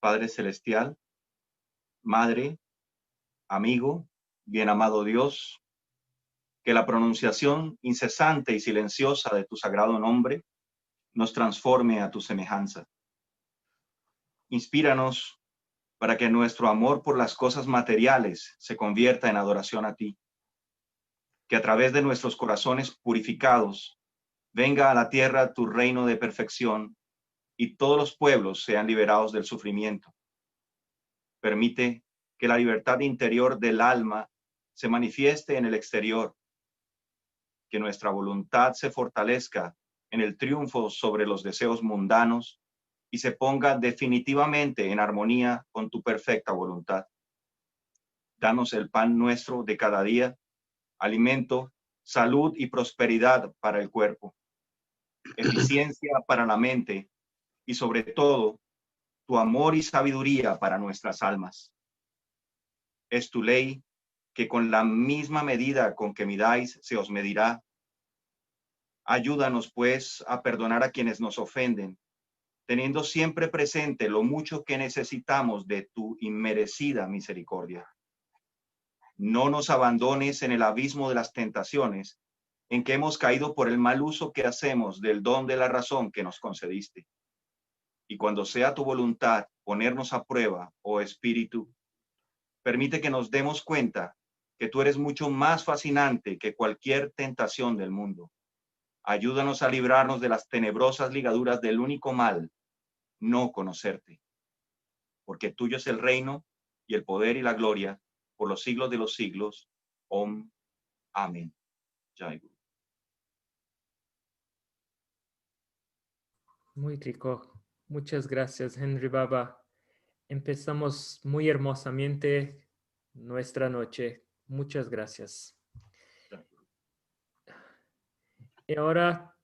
Padre Celestial, Madre, amigo, bien amado Dios, que la pronunciación incesante y silenciosa de tu sagrado nombre nos transforme a tu semejanza. Inspíranos para que nuestro amor por las cosas materiales se convierta en adoración a ti. Que a través de nuestros corazones purificados venga a la tierra tu reino de perfección y todos los pueblos sean liberados del sufrimiento. Permite que la libertad interior del alma se manifieste en el exterior. Que nuestra voluntad se fortalezca en el triunfo sobre los deseos mundanos y se ponga definitivamente en armonía con tu perfecta voluntad. Danos el pan nuestro de cada día, alimento, salud y prosperidad para el cuerpo, eficiencia para la mente y sobre todo, tu amor y sabiduría para nuestras almas. Es tu ley que con la misma medida con que midáis se os medirá. Ayúdanos, pues, a perdonar a quienes nos ofenden, teniendo siempre presente lo mucho que necesitamos de tu inmerecida misericordia. No nos abandones en el abismo de las tentaciones en que hemos caído por el mal uso que hacemos del don de la razón que nos concediste. Y cuando sea tu voluntad ponernos a prueba, oh Espíritu, permite que nos demos cuenta que tú eres mucho más fascinante que cualquier tentación del mundo. Ayúdanos a librarnos de las tenebrosas ligaduras del único mal, no conocerte. Porque tuyo es el reino y el poder y la gloria por los siglos de los siglos. Om. Amén. Jai Guru. Muy rico. Muchas gracias, Henry Baba. Empezamos muy hermosamente nuestra noche. Muchas gracias. Y ahora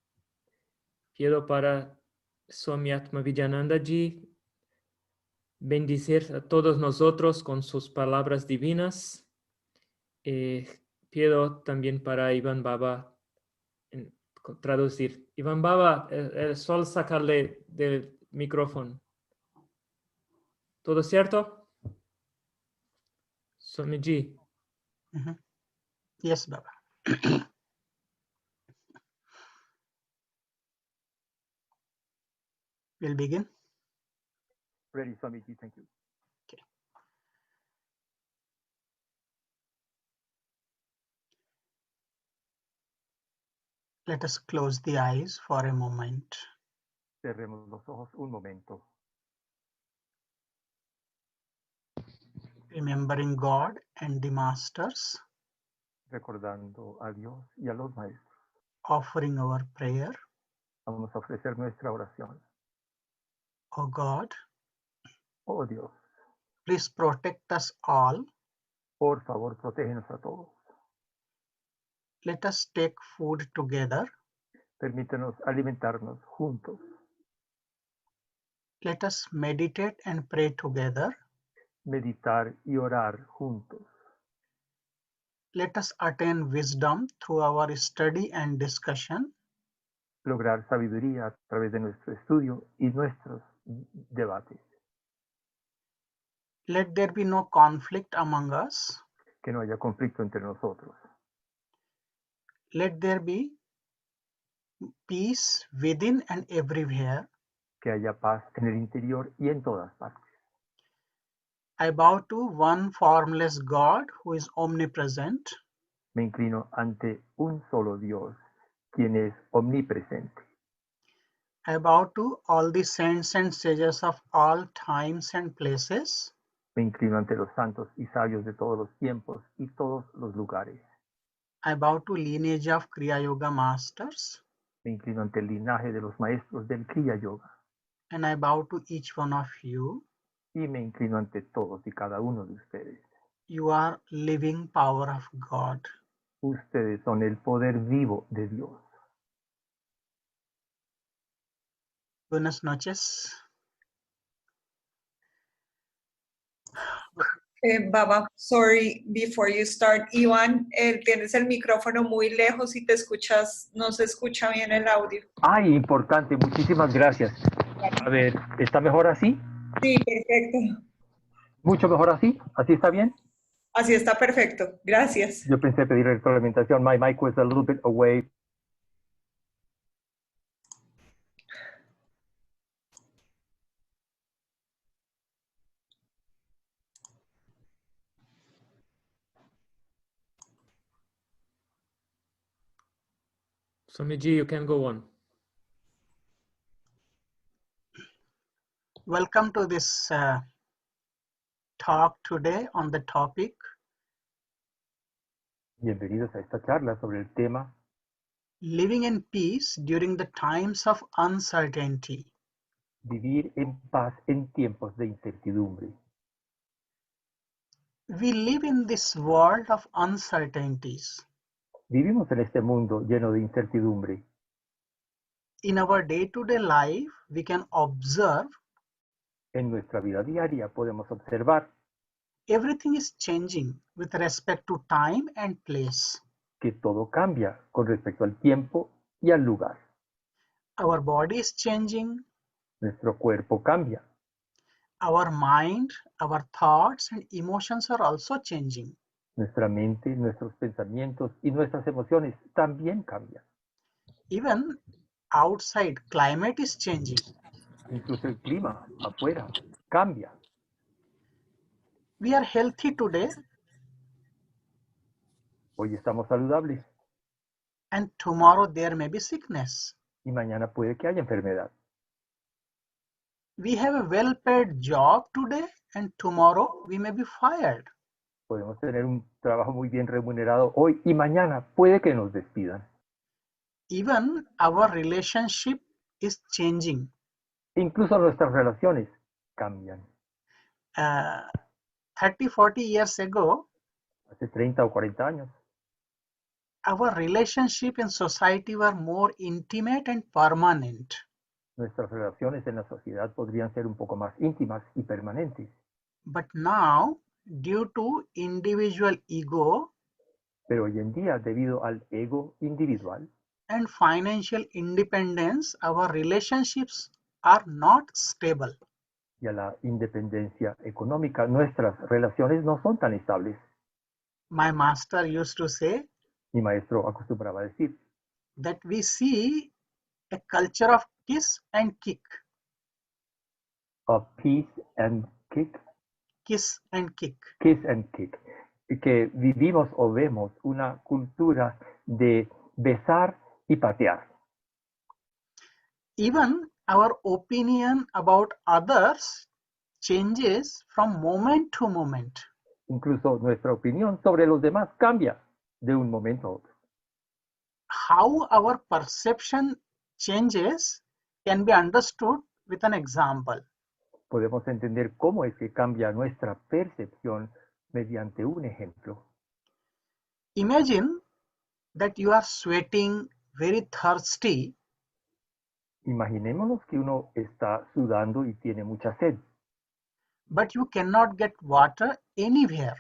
pido para Swami Atmavidyananda ji bendecir a todos nosotros con sus palabras divinas. Pido también para Iván Baba traducir. Iván Baba, solo sacarle del micrófono. ¿Todo cierto? Swamiji. Yes, Baba. We'll begin. Ready, Swamiji, thank you. Okay. Let us close the eyes for a moment. Cerremos los ojos un momento. Remembering God and the masters. Recordando a Dios y a los maestros. Offering our prayer. Vamos a ofrecer nuestra oración. Oh God. Oh Dios. Please protect us all. Por favor, protégenos a todos. Let us take food together. Permítenos alimentarnos juntos. Let us meditate and pray together. Meditar y orar juntos. Let us attain wisdom through our study and discussion. Lograr sabiduría a través de nuestro estudio y nuestros debates. Let there be no conflict among us. Que no haya conflicto entre nosotros. Let there be peace within and everywhere. Que haya paz en el interior y en todas partes. I bow to one formless God who is omnipresent. Me inclino ante un solo Dios, quien es omnipresente. I bow to all the saints and sages of all times and places. Me inclino ante los santos y sabios de todos los tiempos y todos los lugares. I bow to lineage of Kriya Yoga masters. Me inclino ante el linaje de los maestros del Kriya Yoga. And I bow to each one of you. Y me inclino ante todos y cada uno de ustedes. You are living power of God. Ustedes son el poder vivo de Dios. Buenas noches. Baba, sorry, before you start, Iván, tienes el micrófono muy lejos y te escuchas, no se escucha bien el audio. Ay, importante, muchísimas gracias. A ver, ¿está mejor así? Sí, perfecto. ¿Mucho mejor así? ¿Así está bien? Así está perfecto. Gracias. Yo pensé pedir retroalimentación. My mic was a little bit away. Swamiji, you can go on. Welcome to this talk today on the topic Bienvenidos a esta charla sobre el tema living in peace during the times of uncertainty. vivir en paz en tiempos de incertidumbre. We live in this world of uncertainties. Vivimos en este mundo lleno de incertidumbre. In our day-to-day life, we can observe En nuestra vida diaria podemos observar everything is changing with respect to time and place. que todo cambia con respecto al tiempo y al lugar. Our body is changing, Nuestro cuerpo cambia. our mind, our thoughts and emotions are also changing. Nuestra mente, nuestros pensamientos y nuestras emociones también cambian. Even outside climate is changing. Incluso el clima afuera cambia. We are healthy today Hoy estamos saludables and tomorrow there may be sickness. y mañana puede que haya enfermedad. We have a well-paid job today and tomorrow we may be fired. Podemos tener un trabajo muy bien remunerado hoy y mañana puede que nos despidan. Even our relationship is changing. Incluso nuestras relaciones cambian. 30, 40 years ago, Hace 30 o 40 años, our relationship in society were more intimate and permanent. nuestras relaciones en la sociedad podrían ser un poco más íntimas y permanentes. But now, due to individual ego Pero hoy en día, debido al ego individual and financial independence, our relationships are not stable. y a la independencia económica, nuestras relaciones no son tan estables. My master used to say Mi maestro acostumbraba a decir that we see a culture of kiss and kick, a peace and kick, kiss and kick. kiss and kick, y que vivimos o vemos una cultura de besar y patear. Even our opinion about others changes from moment to moment. Incluso nuestra opinión sobre los demás cambia de un momento a otro. How our perception changes can be understood with an example. Podemos entender cómo es que cambia nuestra percepción mediante un ejemplo. Imagine that you are sweating, very thirsty, Imaginémonos que uno está sudando y tiene mucha sed but you cannot get water anywhere.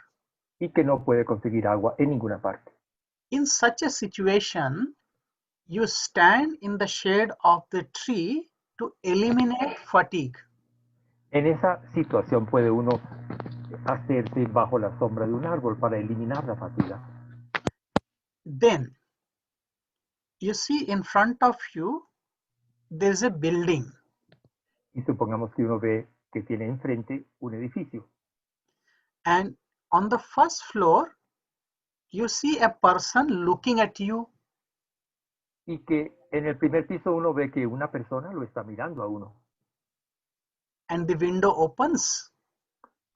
y que no puede conseguir agua en ninguna parte. In such a situation, you stand in the shade of the tree to eliminate fatigue. En esa situación puede uno hacerse bajo la sombra de un árbol para eliminar la fatiga. Then, you see in front of you, there is a building. Y supongamos que uno ve que tiene enfrente un edificio. And on the first floor, you see a person looking at you. Y que en el primer piso uno ve que una persona lo está mirando a uno. And the window opens.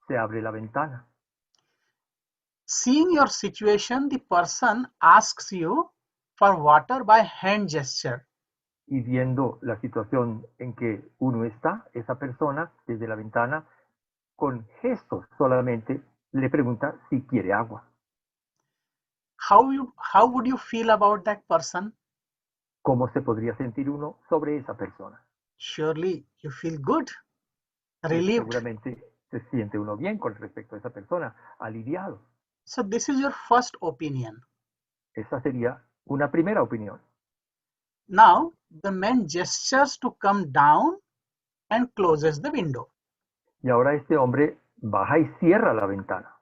Se abre la ventana. Seeing your situation, the person asks you for water by hand gesture. Y viendo la situación en que uno está, esa persona desde la ventana, con gestos solamente, le pregunta si quiere agua. How would you feel about that person? ¿Cómo se podría sentir uno sobre esa persona? Surely you feel good, Pues relieved. seguramente se siente uno bien con respecto a esa persona, aliviado. So this is your first opinion. Esa sería una primera opinión. Now the man gestures to come down and closes the window. Y ahora este hombre baja y cierra la ventana.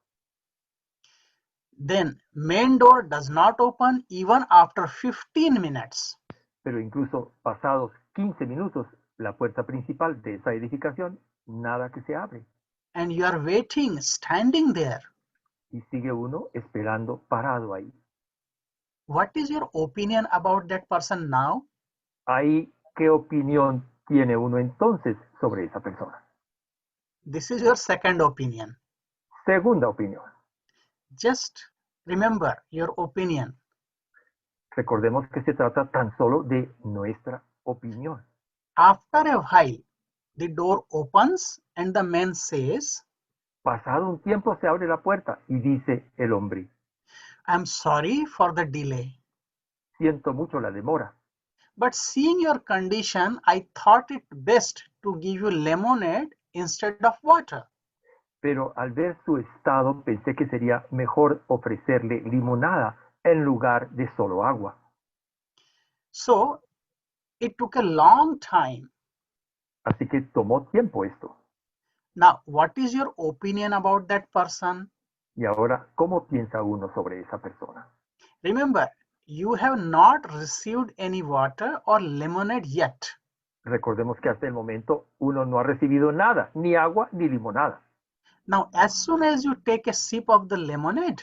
Then main door does not open even after 15 minutes. Pero incluso pasados 15 minutos, la puerta principal de esa edificación, nada que se abre. And you are waiting, standing there. Y sigue uno esperando parado ahí. What is your opinion about that person now? Ahí, ¿qué opinión tiene uno entonces sobre esa persona? This is your second opinion. Segunda opinión. Just remember your opinion. Recordemos que se trata tan solo de nuestra opinión. After a while, the door opens and the man says, Pasado un tiempo se abre la puerta y dice el hombre, I'm sorry for the delay. siento mucho la demora, But seeing your condition, I thought it best to give you lemonade instead of water. pero al ver su estado pensé que sería mejor ofrecerle limonada en lugar de solo agua. So it took a long time. Así que tomó tiempo esto. Now, what is your opinion about that person? Y ahora, ¿cómo piensa uno sobre esa persona? Remember, you have not received any water or lemonade yet. Recordemos que hasta el momento uno no ha recibido nada, ni agua ni limonada. Now, as soon as you take a sip of the lemonade,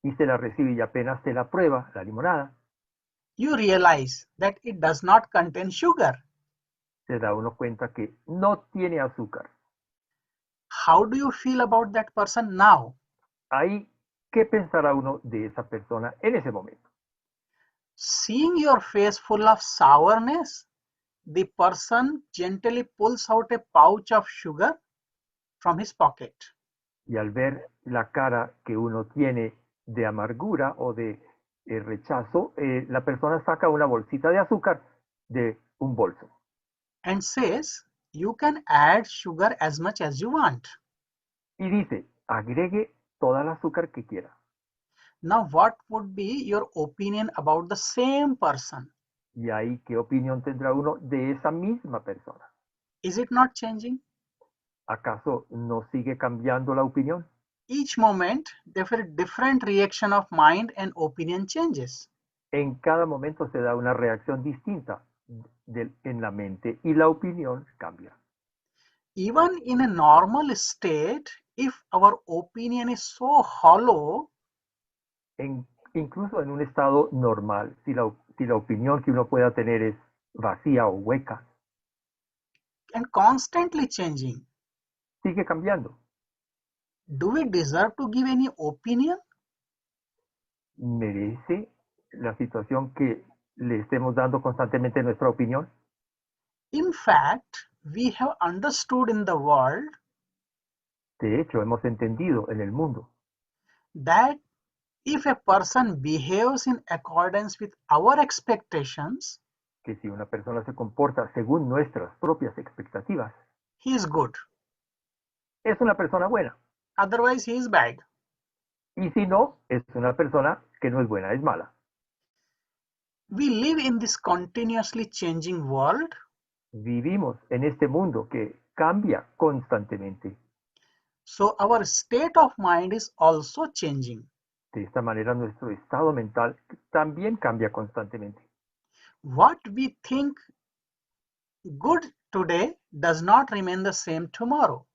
Y se la recibe y apenas se la prueba, la limonada, you realize that it does not contain sugar. se da uno cuenta que no tiene azúcar. How do you feel about that person now? Ahí, ¿qué pensará uno de esa persona en ese momento? Seeing your face full of sourness, the person gently pulls out a pouch of sugar from his pocket. Y al ver la cara que uno tiene de amargura o de rechazo, la persona saca una bolsita de azúcar de un bolso And says, you can add sugar as much as you want. y dice, agregue toda el azúcar que quiera. Now, what would be your opinion about the same person? Y ahí, ¿qué opinión tendrá uno de esa misma persona? Is it not changing? ¿Acaso no sigue cambiando la opinión? Each moment, different reaction of mind and opinion changes. En cada momento se da una reacción distinta en la mente y la opinión cambia. Even in a normal state, if our opinion is so hollow, Incluso en un estado normal, si la opinión que uno pueda tener es vacía o hueca, and constantly changing, sigue cambiando. do we deserve to give any opinion? ¿Merece la situación que le estemos dando constantemente nuestra opinión? In fact, we have understood in the world De hecho, hemos entendido en el mundo that if a person behaves in accordance with our expectations, que si una persona se comporta según nuestras propias expectativas, he is good. es una persona buena. Otherwise, he is bad. Y si no, es una persona que no es buena, es mala. We live in this continuously changing world, Vivimos en este mundo que cambia constantemente. so our state of mind is also changing. De esta manera, nuestro estado mental también cambia constantemente. What we think good today does not remain the same tomorrow.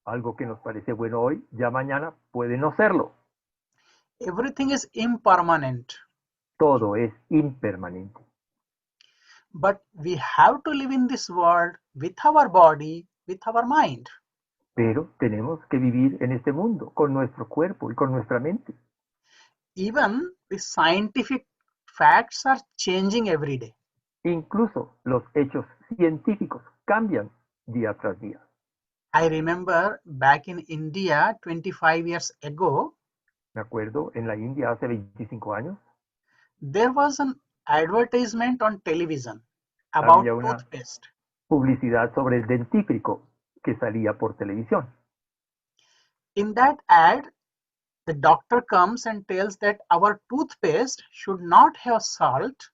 Algo que nos parece bueno hoy, ya mañana puede no serlo. Everything is impermanent, Todo es impermanente. but we have to live in this world with our body, with our mind. Pero tenemos que vivir en este mundo con nuestro cuerpo y con nuestra mente. Even the scientific facts are changing every day. Incluso los hechos científicos cambian día tras día. I remember back in India 25 years ago, Me acuerdo, en la India hace 25 años, there was an advertisement on television about había una toothpaste. publicidad sobre el dentífrico que salía por televisión. In that ad, the doctor comes and tells that our toothpaste should not have salt,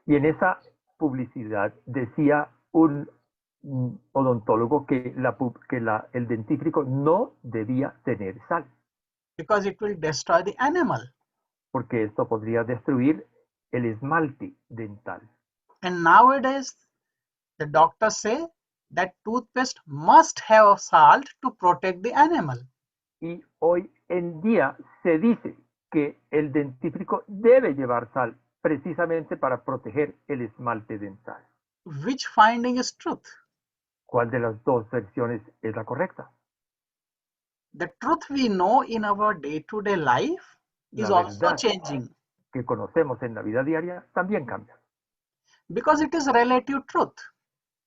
Y en esa publicidad decía un odontólogo que el dentífrico no debía tener sal, because it will destroy the animal. porque esto podría destruir el esmalte dental. And nowadays, the doctors say that toothpaste must have salt to protect the animal. Y hoy en día se dice que el dentífrico debe llevar sal precisamente para proteger el esmalte dental. Which finding is truth? ¿Cuál de las dos versiones es la correcta? The truth we know in our day-to-day life is La also verdad changing que conocemos en la vida diaria también cambia, because it is relative truth.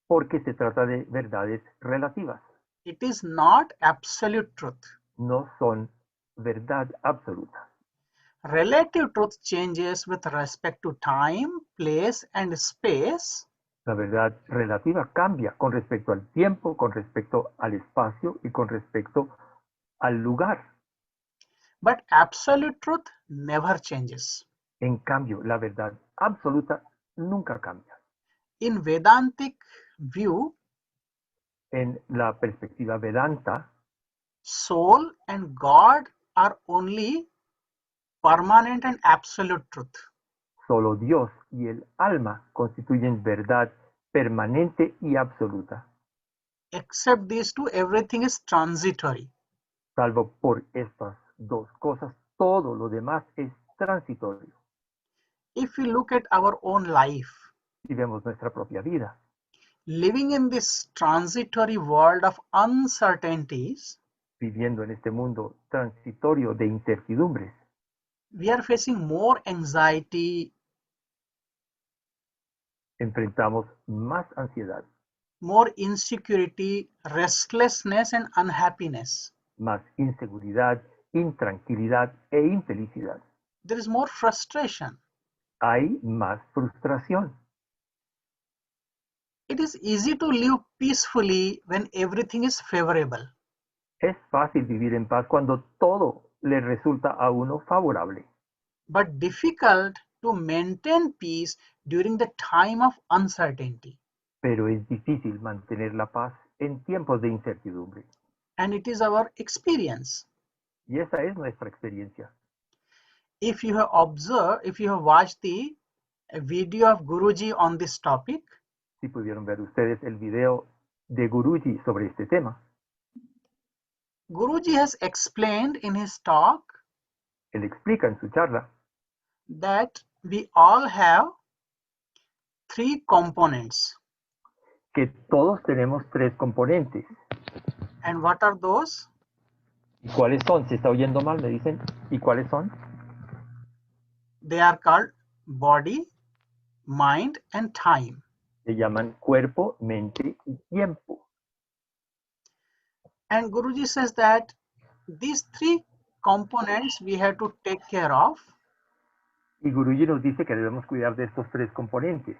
porque se trata de verdades relativas, It is not absolute truth. no son verdad absoluta. Relative truth changes with respect to time, place, and space, La verdad relativa cambia con respecto al tiempo, con respecto al espacio y con respecto al lugar. but absolute truth never changes. En cambio, la verdad absoluta nunca cambia. In Vedantic view, En la perspectiva Vedanta, soul and God are only permanent and absolute truth. solo Dios y el alma constituyen verdad permanente y absoluta. Except these two, everything is transitory. Salvo por estas dos cosas, todo lo demás es transitorio. If we look at our own life, Si vemos nuestra propia vida, living in this transitory world of uncertainties, viviendo en este mundo transitorio de incertidumbres, we are facing more anxiety, enfrentamos más ansiedad, more insecurity, restlessness, and unhappiness. más inseguridad, intranquilidad e infelicidad. There is more frustration. Hay más frustración. It is easy to live peacefully when everything is favorable. Es fácil vivir en paz cuando todo le resulta a uno favorable, But difficult to maintain peace during the time of uncertainty. pero es difícil mantener la paz en tiempos de incertidumbre. And it is our experience. Y esa es nuestra experiencia. If you have observed, if you have watched the video of Guruji on this topic, Si pudieron ver ustedes el video de Guruji sobre este tema, Guruji has explained in his talk él explica en su charla that we all have three components. que todos tenemos tres componentes. And what are those? ¿Y cuáles son? ¿Se está oyendo mal? Me dicen. ¿Y cuáles son? They are called body, mind, and time. Se llaman cuerpo, mente y tiempo. And Guruji says that these three components we have to take care of. Y Guruji nos dice que debemos cuidar de estos tres componentes.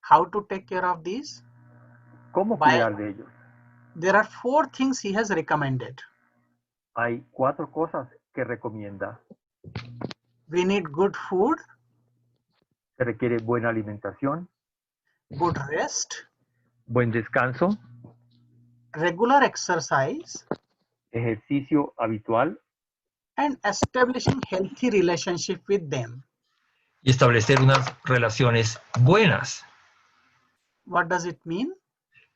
How to take care of these? ¿Cómo By- cuidar de ellos? There are four things he has recommended. Hay cuatro cosas que recomienda. We need good food, Se requiere buena alimentación, good rest, buen descanso, regular exercise, ejercicio habitual and establishing healthy relationship with them. y establecer unas relaciones buenas. What does it mean?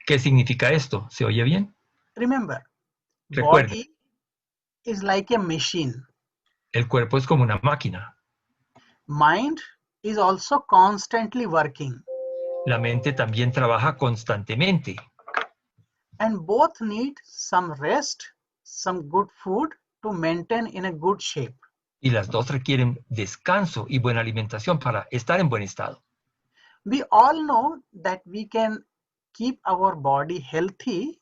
¿Qué significa esto? ¿Se oye bien? Remember, Recuerde. body is like a machine. El cuerpo es como una máquina. Mind is also constantly working. La mente también trabaja constantemente And both need some rest, some good food to maintain in a good shape. y las dos requieren descanso y buena alimentación para estar en buen estado. We all know that we can keep our body healthy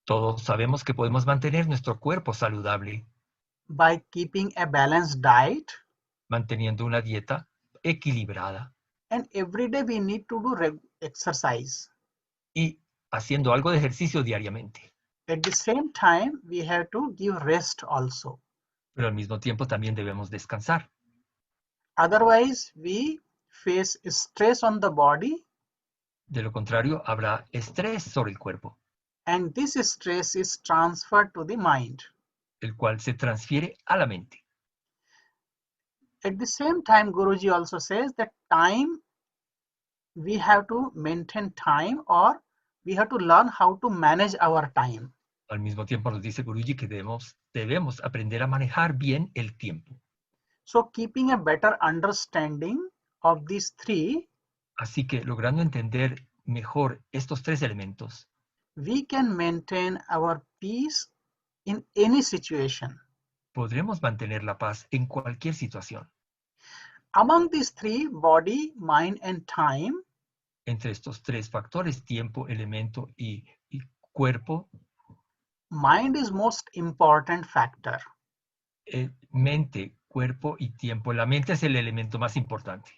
Todos sabemos que podemos mantener nuestro cuerpo saludable by keeping a balanced diet, manteniendo una dieta equilibrada and every day we need to do exercise. y haciendo algo de ejercicio diariamente. At the same time, we have to give rest also. Pero al mismo tiempo también debemos descansar. Otherwise, we face stress on the body De lo contrario, habrá estrés sobre el cuerpo, and this stress is transferred to the mind. el cual se transfiere a la mente. At the same time, Guruji also says that time, we have to maintain time, or we have to learn how to manage our time. Al mismo tiempo nos dice Guruji que debemos aprender a manejar bien el tiempo. So keeping a better understanding of these three, Así que logrando entender mejor estos tres elementos, we can maintain our peace in any situation. podremos mantener la paz en cualquier situación. Among these three, body, mind, and time, Entre estos tres factores, tiempo, elemento y cuerpo, mind is most important factor. mente, cuerpo y tiempo. La mente es el elemento más importante.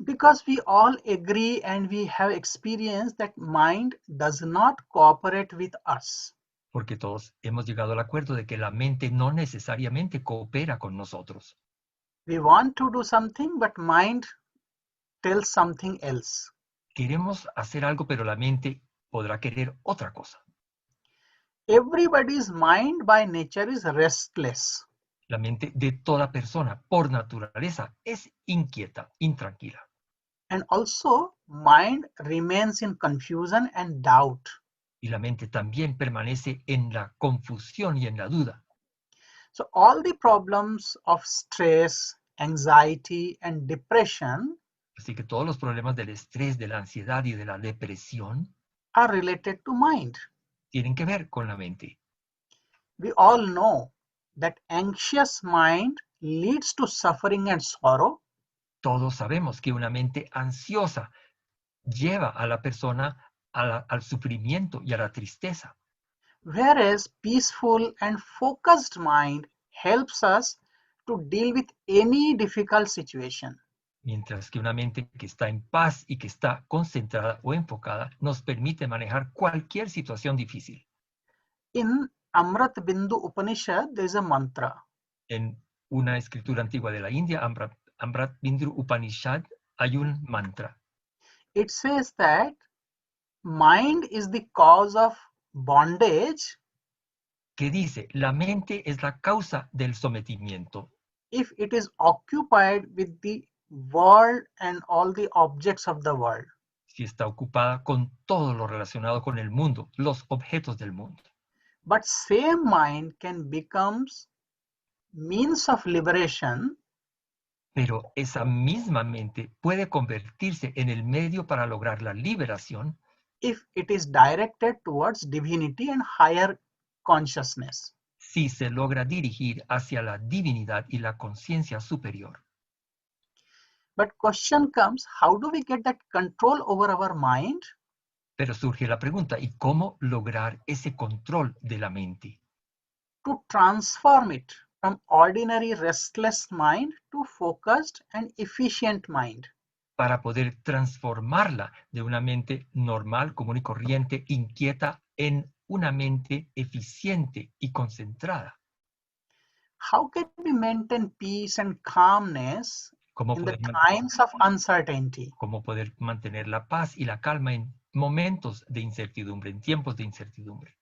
Because we all agree and we have experienced that mind does not cooperate with us. Porque todos hemos llegado al acuerdo de que la mente no necesariamente coopera con nosotros. We want to do something, but mind tells something else. Queremos hacer algo, pero la mente podrá querer otra cosa. Everybody's mind by nature is restless. La mente de toda persona, por naturaleza, es inquieta, intranquila. And also, mind remains in confusion and doubt. Y la mente también permanece en la confusión y en la duda. So all the problems of stress, anxiety, and depression Así que todos los problemas del estrés, de la ansiedad y de la depresión are related to mind. tienen que ver con la mente. We all know that anxious mind leads to suffering and sorrow, Todos sabemos que una mente ansiosa lleva a la persona al sufrimiento y a la tristeza, whereas peaceful and focused mind helps us to deal with any difficult situation. mientras que una mente que está en paz y que está concentrada o enfocada nos permite manejar cualquier situación difícil. In Amrit Bindu Upanishad, there is a mantra. En una escritura antigua de la India, Amrit Bindu Upanishad, hay un mantra It says that mind is the cause of bondage que dice, la mente es la causa del sometimiento if it is occupied with the world and all the objects of the world. si está ocupada con todo lo relacionado con el mundo, los objetos del mundo. But same mind can become means of liberation Pero esa misma mente puede convertirse en el medio para lograr la liberación if it is directed towards divinity and higher consciousness. si se logra dirigir hacia la divinidad y la conciencia superior. But question comes, how do we get that control over our mind? Pero surge la pregunta, ¿y cómo lograr ese control de la mente? To transform it from ordinary restless mind to focused and efficient mind. Para poder transformarla de una mente normal, común y corriente, inquieta, en una mente eficiente y concentrada. How can we maintain peace and calmness ¿Cómo in the poder, times of uncertainty? cómo poder mantener la paz y la calma en momentos de incertidumbre, en tiempos de incertidumbre?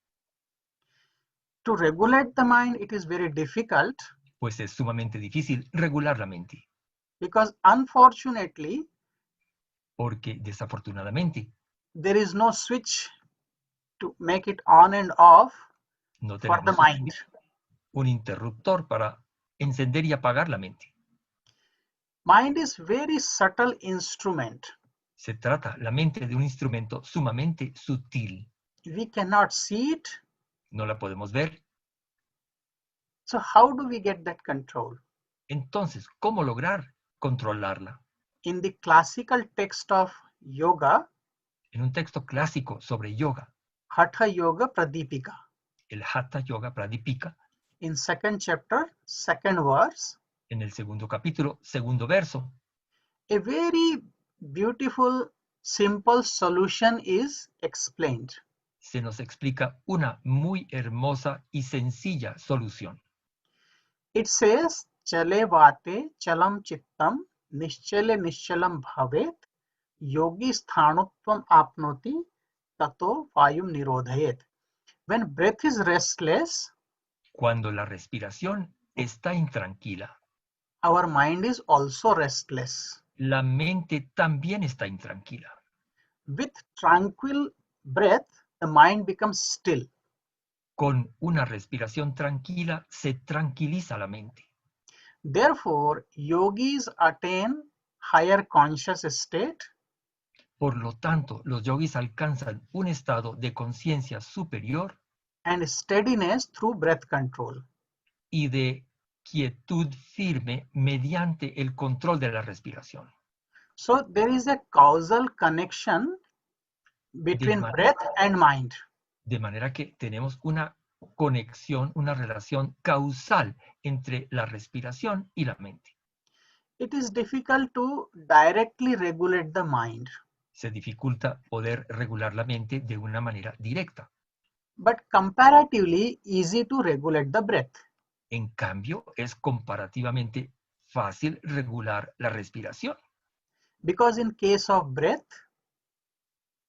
To regulate the mind, it is very difficult Pues es sumamente difícil regular la mente, because unfortunately, porque desafortunadamente there is no switch to make it on and off no for the tenemos mind. un interruptor para encender y apagar la mente. Mind is very subtle instrument. Se trata la mente de un instrumento sumamente sutil. We cannot see it. No la podemos ver. So how do we get that control? Entonces, ¿cómo lograr controlarla? In the classical text of yoga, En un texto clásico sobre yoga, Hatha Yoga Pradipika, el Hatha Yoga Pradipika, in second chapter, second verse, en el segundo capítulo, segundo verso, a very beautiful, simple solution is explained. se nos explica una muy hermosa y sencilla solución. It says, Chale vate chalam chittam निश्चले निश्चलम भवेत yogi sthanutvam apnoti tato vayum nirodhayet. When breath is restless, Cuando la respiración está intranquila, our mind is also restless. la mente también está intranquila. With tranquil breath, the mind becomes still. Con una respiración tranquila se tranquiliza la mente. Therefore, yogis attain higher conscious state Por lo tanto, los yogis alcanzan un estado de conciencia superior and steadiness through breath control. y de quietud firme mediante el control de la respiración. So there is a causal connection between breath and mind. De manera que tenemos una conexión, una relación causal entre la respiración y la mente. It is difficult to directly regulate the mind, Se dificulta poder regular la mente de una manera directa. but comparatively easy to regulate the breath. En cambio, es comparativamente fácil regular la respiración, Because in case of breath,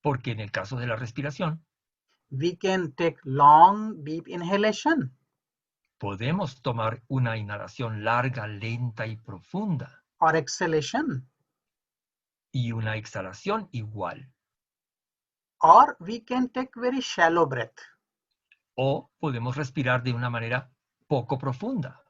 porque en el caso de la respiración, we can take long, deep inhalation, podemos tomar una inhalación larga, lenta y profunda or exhalation, y una exhalación igual. or we can take very shallow breath. O podemos respirar de una manera poco profunda.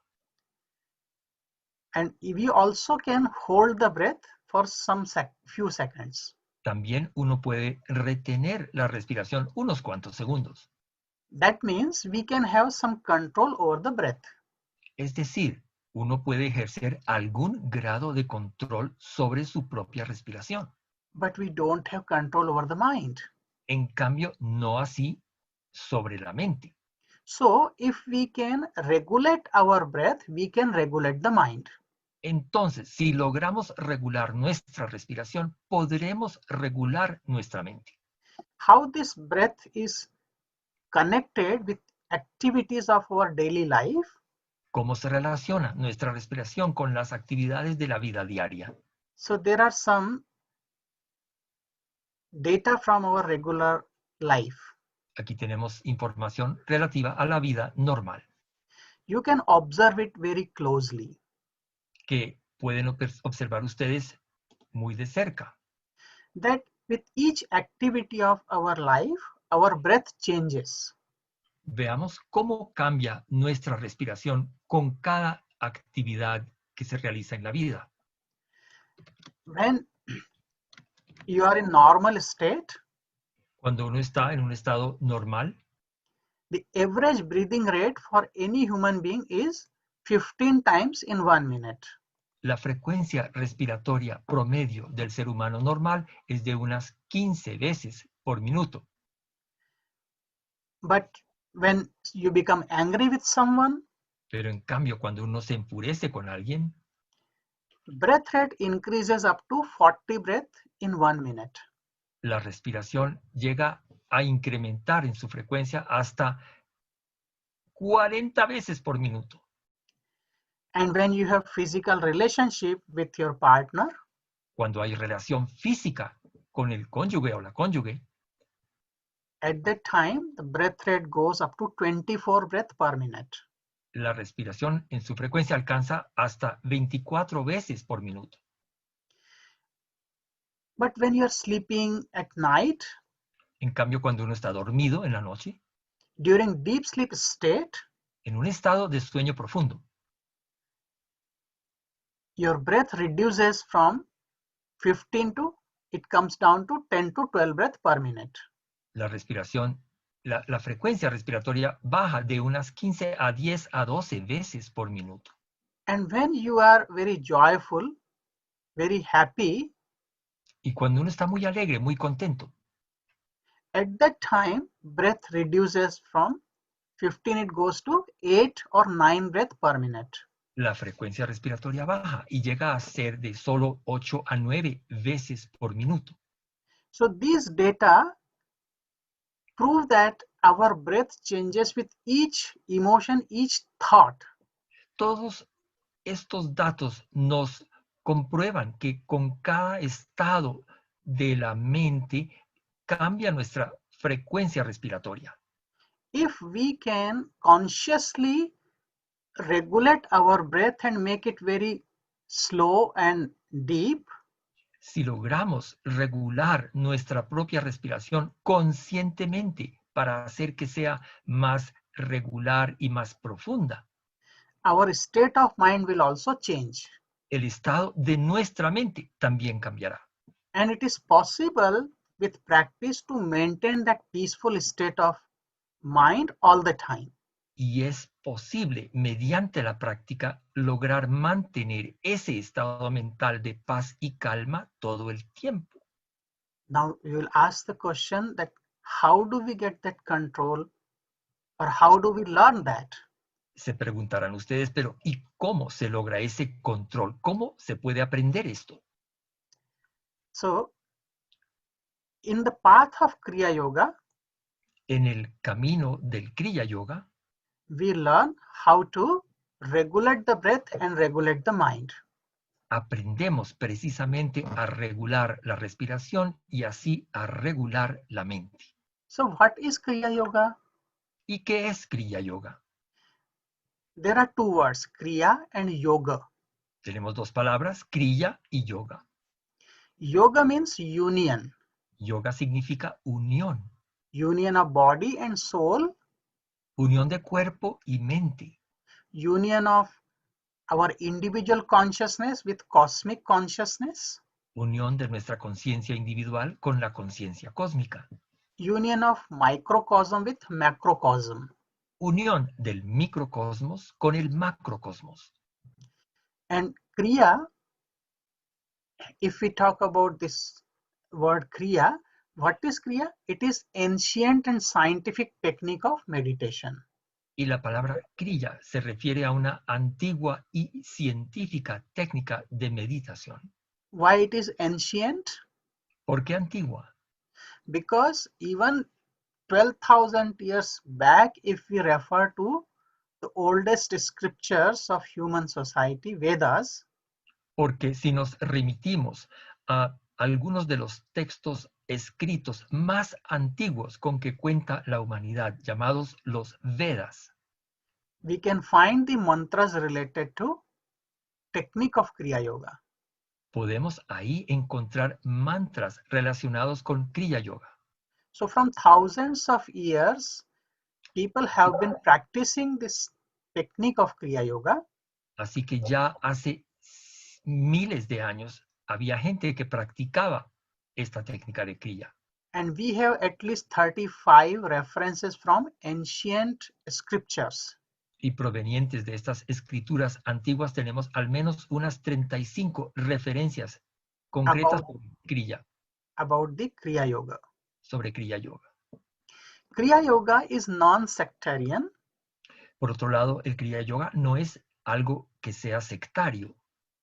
And we also can hold the breath for some few seconds. También uno puede retener la respiración unos cuantos segundos. That means we can have some control over the breath. Es decir, uno puede ejercer algún grado de control sobre su propia respiración. But we don't have control over the mind. En cambio, no así sobre la mente. So if we can regulate our breath, we can regulate the mind. Entonces, si logramos regular nuestra respiración, podremos regular nuestra mente. How this breath is connected with activities of our daily life? ¿Cómo se relaciona nuestra respiración con las actividades de la vida diaria? So there are some data from our regular life. Aquí tenemos información relativa a la vida normal, You can observe it very closely. que pueden observar ustedes muy de cerca. That with each activity of our life, our breath changes. Veamos cómo cambia nuestra respiración con cada actividad que se realiza en la vida. When you are in normal state, Cuando uno está en un estado normal, the average breathing rate for any human being is 15 times in 1 minute. la frecuencia respiratoria promedio del ser humano normal es de unas 15 veces por minuto. But when you become angry with someone, Pero en cambio, cuando uno se enfurece con alguien, breath rate increases up to 40 breath in 1 minute. la respiración llega a incrementar en su frecuencia hasta 40 veces por minuto. And when you have physical relationship with your partner, Cuando hay relación física con el cónyuge o la cónyuge, at that time, the breath rate goes up to 24 breath per minute. la respiración en su frecuencia alcanza hasta 24 veces por minuto. But when you're sleeping at night, En cambio, cuando uno está dormido en la noche, during deep sleep state, en un estado de sueño profundo, your breath reduces from 15 to, it comes down to 10 to 12 breath per minute. la respiración, la frecuencia respiratoria baja de unas 15 a 10 a 12 veces por minuto. And when you are very joyful, very happy, Y cuando uno está muy alegre, muy contento, at that time, breath reduces from 15, it goes to 8 or 9 breath per minute. la frecuencia respiratoria baja y llega a ser de solo 8 a 9 veces por minuto. So these data prove that our breath changes with each emotion, each thought. Todos estos datos nos comprueban que con cada estado de la mente cambia nuestra frecuencia respiratoria. If we can consciously regulate our breath and make it very slow and deep, Si logramos regular nuestra propia respiración conscientemente para hacer que sea más regular y más profunda, our state of mind will also change. el estado de nuestra mente también cambiará. And it is possible with practice to maintain that peaceful state of mind all the time. Y es posible, mediante la práctica, lograr mantener ese estado mental de paz y calma todo el tiempo. Now you will ask the question that how do we get that control, or how do we learn that? Se preguntarán ustedes, pero ¿y cómo se logra ese control? ¿Cómo se puede aprender esto? So in the path of Kriya Yoga, En el camino del Kriya Yoga, we learn how to regulate the breath and regulate the mind. aprendemos precisamente a regular la respiración y así a regular la mente. So what is Kriya Yoga? ¿Y qué es Kriya Yoga? There are two words, Kriya and Yoga. Tenemos dos palabras, Kriya y Yoga. Yoga means union, Yoga significa unión, union of body and soul, unión de cuerpo y mente, union of our individual consciousness with cosmic consciousness, unión de nuestra conciencia individual con la conciencia cósmica, union of microcosm with macrocosm. unión del microcosmos con el macrocosmos. And Kriya, if we talk about this word Kriya, what is Kriya? It is ancient and scientific technique of meditation. Y la palabra Kriya se refiere a una antigua y científica técnica de meditación. Why it is ancient? ¿Por qué antigua? Because even 12,000 years back, if we refer to the oldest scriptures of human society, Vedas, Porque si nos remitimos a algunos de los textos escritos más antiguos con que cuenta la humanidad, llamados los Vedas, we can find the mantras related to technique of Kriya Yoga. podemos ahí encontrar mantras relacionados con Kriya Yoga. So from thousands of years, people have been practicing this technique of Kriya Yoga. Así que ya hace miles de años había gente que practicaba esta técnica de Kriya. And we have at least 35 references from ancient scriptures. Y provenientes de estas escrituras antiguas tenemos al menos unas 35 referencias concretas about the Kriya Yoga. sobre Kriya Yoga. Kriya Yoga is non-sectarian. Por otro lado, el Kriya Yoga no es algo que sea sectario.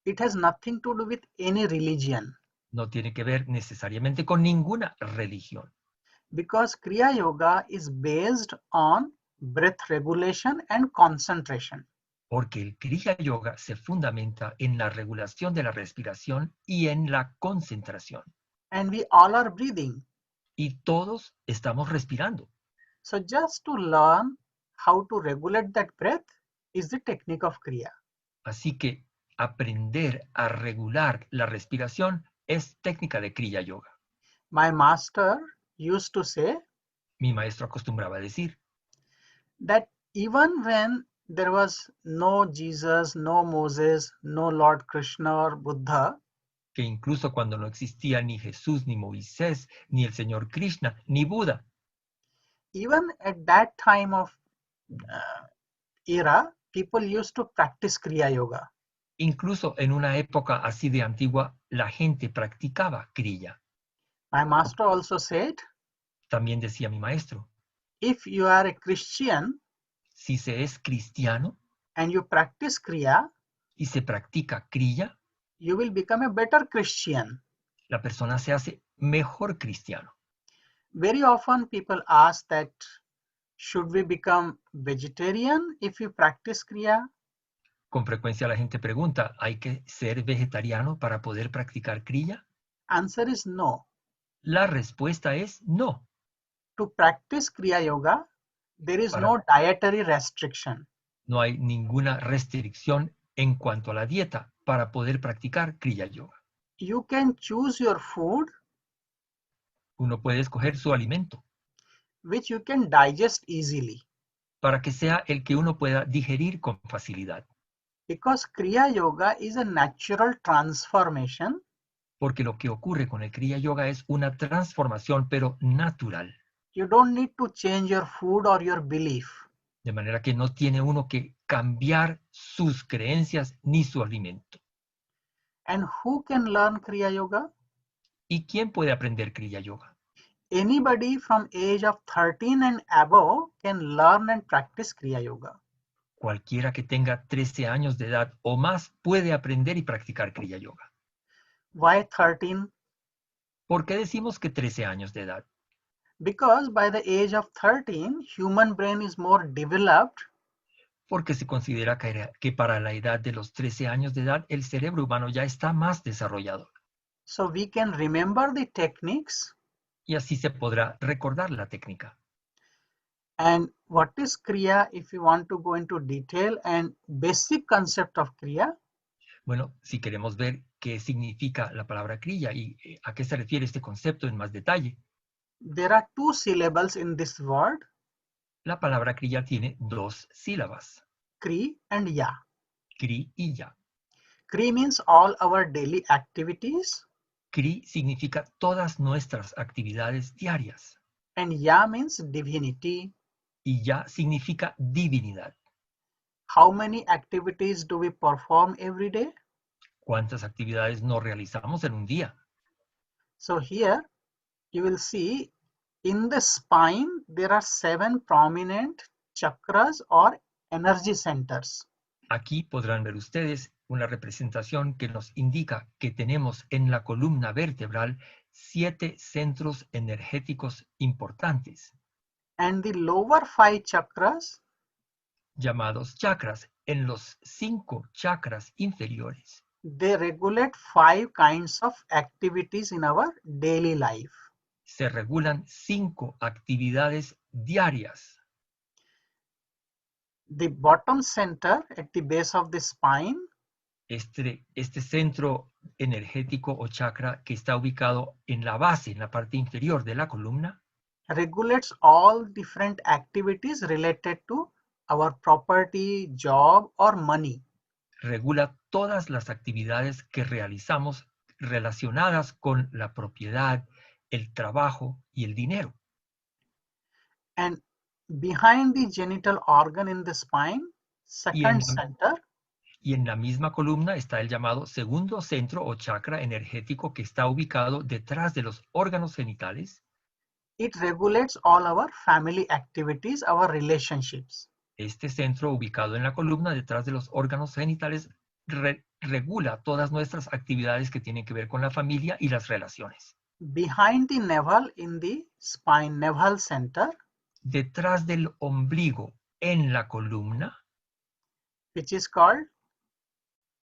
It has nothing to do with any religion. No tiene que ver necesariamente con ninguna religión. Because Kriya Yoga is based on breath regulation and concentration. Porque el Kriya Yoga se fundamenta en la regulación de la respiración y en la concentración. And we all are breathing. Y todos estamos respirando. So just to learn how to regulate that breath is the technique of Kriya. Así que aprender a regular la respiración es técnica de Kriya Yoga. My master used to say Mi maestro acostumbraba a decir that even when there was no Jesus, no Moses, no Lord Krishna or Buddha, que incluso cuando no existía ni Jesús, ni Moisés, ni el Señor Krishna, ni Buda, even at that time of era, people used to practice Kriya Yoga. incluso en una época así de antigua, la gente practicaba Kriya. My master also said, También decía mi maestro, if you are a Christian si se es cristiano and you practice Kriya, y se practica Kriya, you will become a better Christian. la persona se hace mejor cristiano. Very often people ask that, should we become vegetarian if we practice Kriya? Con frecuencia la gente pregunta, ¿hay que ser vegetariano para poder practicar Kriya? Answer is no. La respuesta es no. To practice Kriya Yoga, there is Para- no dietary restriction. No hay ninguna restricción en cuanto a la dieta para poder practicar Kriya Yoga. You can choose your food Uno puede escoger su alimento which you can digest easily. para que sea el que uno pueda digerir con facilidad. Because Kriya Yoga is a natural transformation, Porque lo que ocurre con el Kriya Yoga es una transformación, pero natural. you don't need to change your food or your belief. De manera que no tiene uno que cambiar sus creencias ni su alimento. And who can learn Kriya Yoga? ¿Y quién puede aprender Kriya Yoga? Anybody from age of 13 and above can learn and practice Kriya Yoga. Cualquiera que tenga 13 años de edad o más puede aprender y practicar Kriya Yoga. Why 13? ¿Por qué decimos que 13 años de edad? Because by the age of 13, human brain is more developed Porque se considera que para la edad de los 13 años de edad el cerebro humano ya está más desarrollado. so we can remember the techniques. Y así se podrá recordar la técnica. And what is Kriya, if you want to go into detail and basic concept of Kriya? Bueno, si queremos ver qué significa la palabra Kriya y a qué se refiere este concepto en más detalle, There are two syllables in this word, la palabra Kriya tiene dos sílabas, Kri and Ya. Kri y Ya. Kri means all our daily activities Kri significa todas nuestras actividades diarias and Ya means divinity. y Ya significa divinidad. How many activities do we perform every day? ¿Cuántas actividades no realizamos en un día? So here you will see in the spine there are 7 prominent chakras or energy centers. Aquí podrán ver ustedes una representación que nos indica que tenemos en la columna vertebral 7 centros energéticos importantes, And the lower 5 chakras, llamados chakras. En los 5 chakras inferiores they regulate 5 kinds of activities in our daily life. se regulan 5 actividades diarias. The bottom center at the base of the spine, Este centro energético o chakra que está ubicado en la base, en la parte inferior de la columna, regulates all different activities related to our property, job, or money. regula todas las actividades que realizamos relacionadas con la propiedad, el trabajo y el dinero. And behind the genital organ in the spine, second center, Y en la misma columna está el llamado segundo centro o chakra energético que está ubicado detrás de los órganos genitales. it regulates all our family activities, our relationships. Este centro ubicado en la columna detrás de los órganos genitales regula todas nuestras actividades que tienen que ver con la familia y las relaciones. Behind the navel in the spine, navel center, Detrás del ombligo en la columna which is called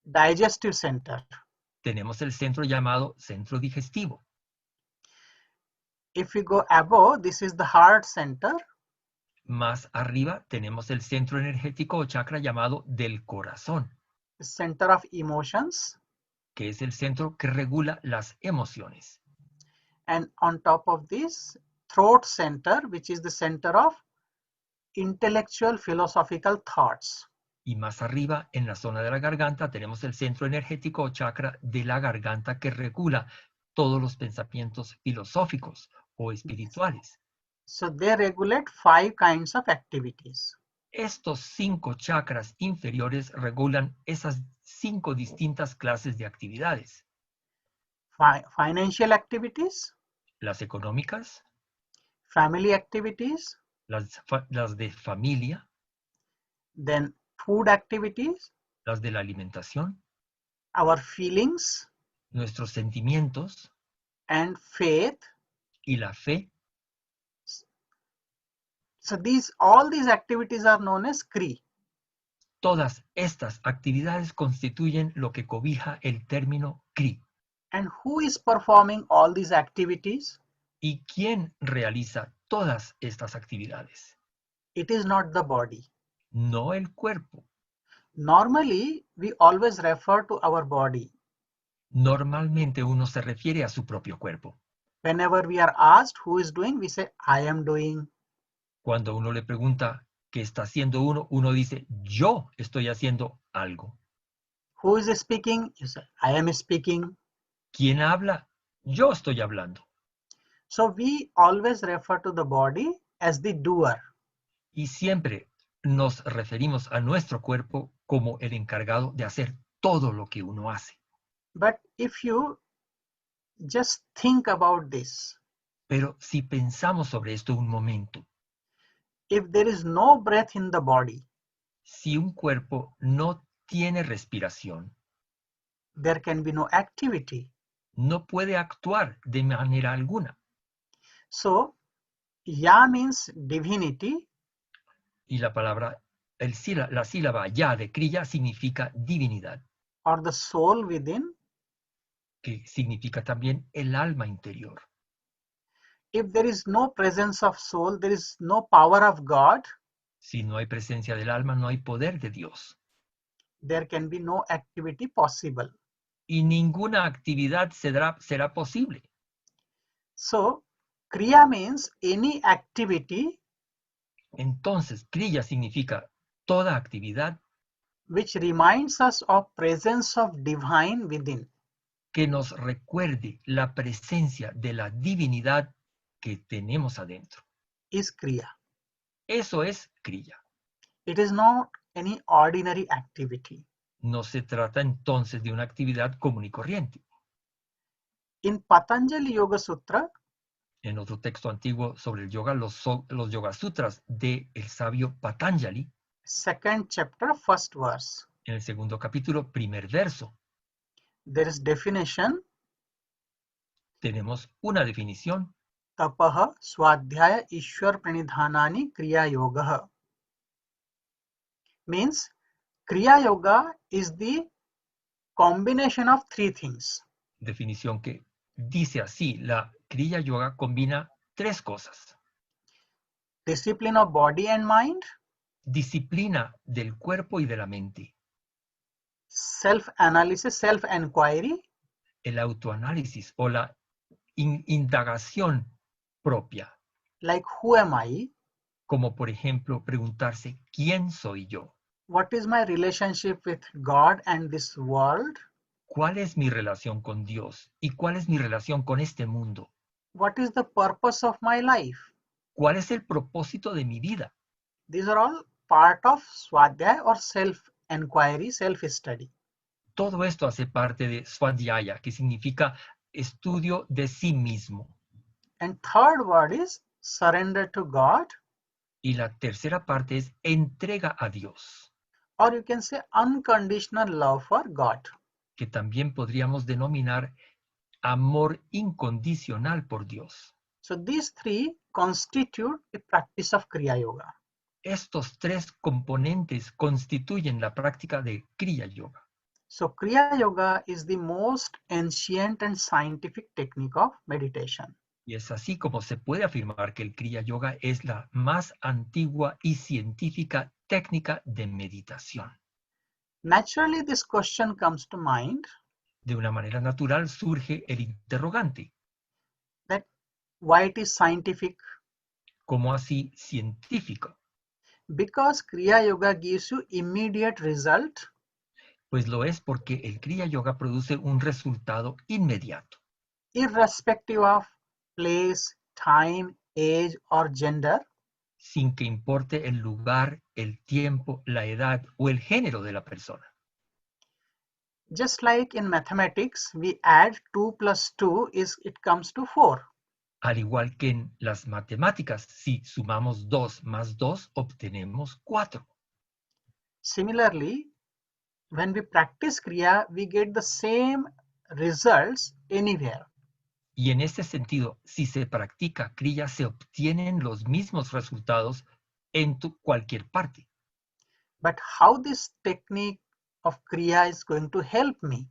digestive center. tenemos el centro llamado centro digestivo. If we go above, this is the heart center. Más arriba tenemos el centro energético o chakra llamado del corazón, The center of emotions. que es el centro que regula las emociones. And on top of this, throat center, which is the center of intellectual philosophical thoughts. Y más arriba, en la zona de la garganta, tenemos el centro energético o chakra de la garganta que regula todos los pensamientos filosóficos o espirituales. So they regulate 5 kinds of activities. Estos 5 chakras inferiores regulan esas 5 distintas clases de actividades. Financial activities, Las económicas, family activities, las de familia, then food activities, las de la alimentación, our feelings, nuestros sentimientos and faith. y la fe. So all these activities are known as Kri. Todas estas actividades constituyen lo que cobija el término Kri. And who is performing all these activities? ¿Y quién realiza todas estas actividades? It is not the body. No el cuerpo. Normally, we always refer to our body. Normalmente uno se refiere a su propio cuerpo. Whenever we are asked who is doing, we say, I am doing. Cuando uno le pregunta qué está haciendo uno, uno dice, yo estoy haciendo algo. Who is speaking? You say, I am speaking. ¿Quién habla? Yo estoy hablando. So we always refer to the body as the doer. Y siempre nos referimos a nuestro cuerpo como el encargado de hacer todo lo que uno hace. But if you just think about this, Pero si pensamos sobre esto un momento, if there is no breath in the body, si un cuerpo no tiene respiración, there can be no activity. no puede actuar de manera alguna. So, Ya means divinity, Y la palabra, la sílaba ya de Kriya significa divinidad, or the soul within. que significa también el alma interior. If there is no presence of soul, there is no power of God, Si no hay presencia del alma, no hay poder de Dios. there can be no activity possible. Y ninguna actividad será posible. So, Kriya means any activity Entonces, Kriya significa toda actividad which reminds us of presence of divine within. que nos recuerde la presencia de la divinidad que tenemos adentro. Is Kriya. Eso es Kriya. It is not any ordinary activity. No se trata entonces de una actividad común y corriente. In Patanjali Yoga Sutra, En otro texto antiguo sobre el yoga, los Yoga Sutras del sabio Patanjali, 2nd chapter, 1st verse, en el segundo capítulo, primer verso, there is definition, tenemos una definición: Tapaha Swadhyaya Ishwar Pranidhanani Kriya Yoga. Means Kriya Yoga is the combination of three things. definición que dice así: la Kriya Yoga combina tres cosas: Discipline of body and mind, disciplina del cuerpo y de la mente, self-analysis, self-enquiry, el autoanálisis o la indagación propia, like who am I? como por ejemplo preguntarse ¿quién soy yo? What is my relationship with God and this world? ¿Cuál es mi relación con Dios? ¿Y cuál es mi relación con este mundo? What is the purpose of my life? ¿Cuál es el propósito de mi vida? These are all part of Swadhyaya or self-enquiry, self-study. Todo esto hace parte de Swadhyaya, que significa estudio de sí mismo. And third word is surrender to God, Y la tercera parte es entrega a Dios, or you can say unconditional love for God. que también podríamos denominar amor incondicional por Dios. So these three constitute a practice of Kriya Yoga. Estos tres componentes constituyen la práctica de Kriya Yoga. So Kriya Yoga is the most ancient and scientific technique of meditation. Y es así como se puede afirmar que el Kriya Yoga es la más antigua y científica técnica de meditación. Naturally, this question comes to mind, De una manera natural surge el interrogante: that why it is scientific? ¿cómo así científico? Because Kriya Yoga gives you immediate result, Pues lo es porque el Kriya Yoga produce un resultado inmediato, irrespective of place, time, age, or gender. sin que importe el lugar, el tiempo, la edad o el género de la persona. Just like in mathematics, we add 2 plus 2, it comes to 4. Al igual que en las matemáticas, si sumamos 2 más 2, obtenemos 4. Similarly, when we practice Kriya, we get the same results anywhere. Y en este sentido, si se practica Kriya, se obtienen los mismos resultados en cualquier parte. But how this technique of Kriya is going to help me?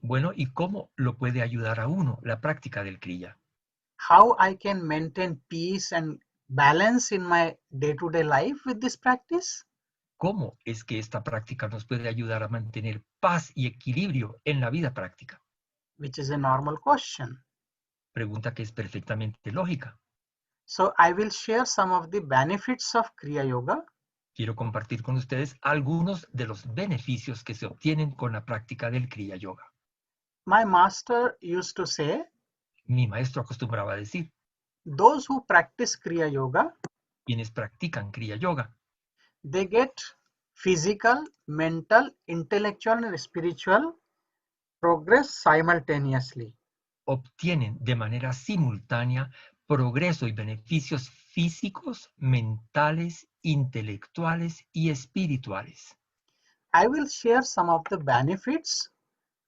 Bueno, ¿y cómo lo puede ayudar a uno la práctica del Kriya? How I can maintain peace and balance in my day-to-day life with this practice? ¿Cómo es que esta práctica nos puede ayudar a mantener paz y equilibrio en la vida práctica? Which is a normal question. Pregunta que es perfectamente lógica. So I will share some of the benefits of Kriya Yoga. Quiero compartir con ustedes algunos de los beneficios que se obtienen con la práctica del Kriya Yoga. My master used to say, Mi maestro acostumbraba a decir, those who practice Kriya Yoga, quienes practican Kriya Yoga, they get physical, mental, intellectual, and spiritual progress simultaneously. obtienen de manera simultánea progreso y beneficios físicos, mentales, intelectuales y espirituales. I will share some of the benefits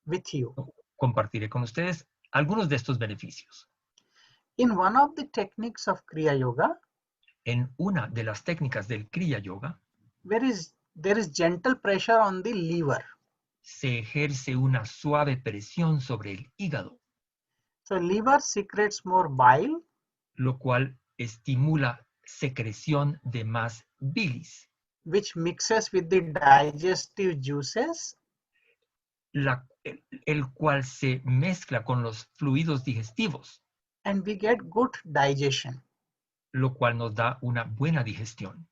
with you. Compartiré con ustedes algunos de estos beneficios. In one of the techniques of Kriya Yoga, En una de las técnicas del Kriya Yoga, there is gentle pressure on the liver. se ejerce una suave presión sobre el hígado, So liver secretes more bile, lo cual estimula secreción de más bilis, which mixes with the digestive juices, el cual se mezcla con los fluidos digestivos, and we get good digestion. lo cual nos da una buena digestión.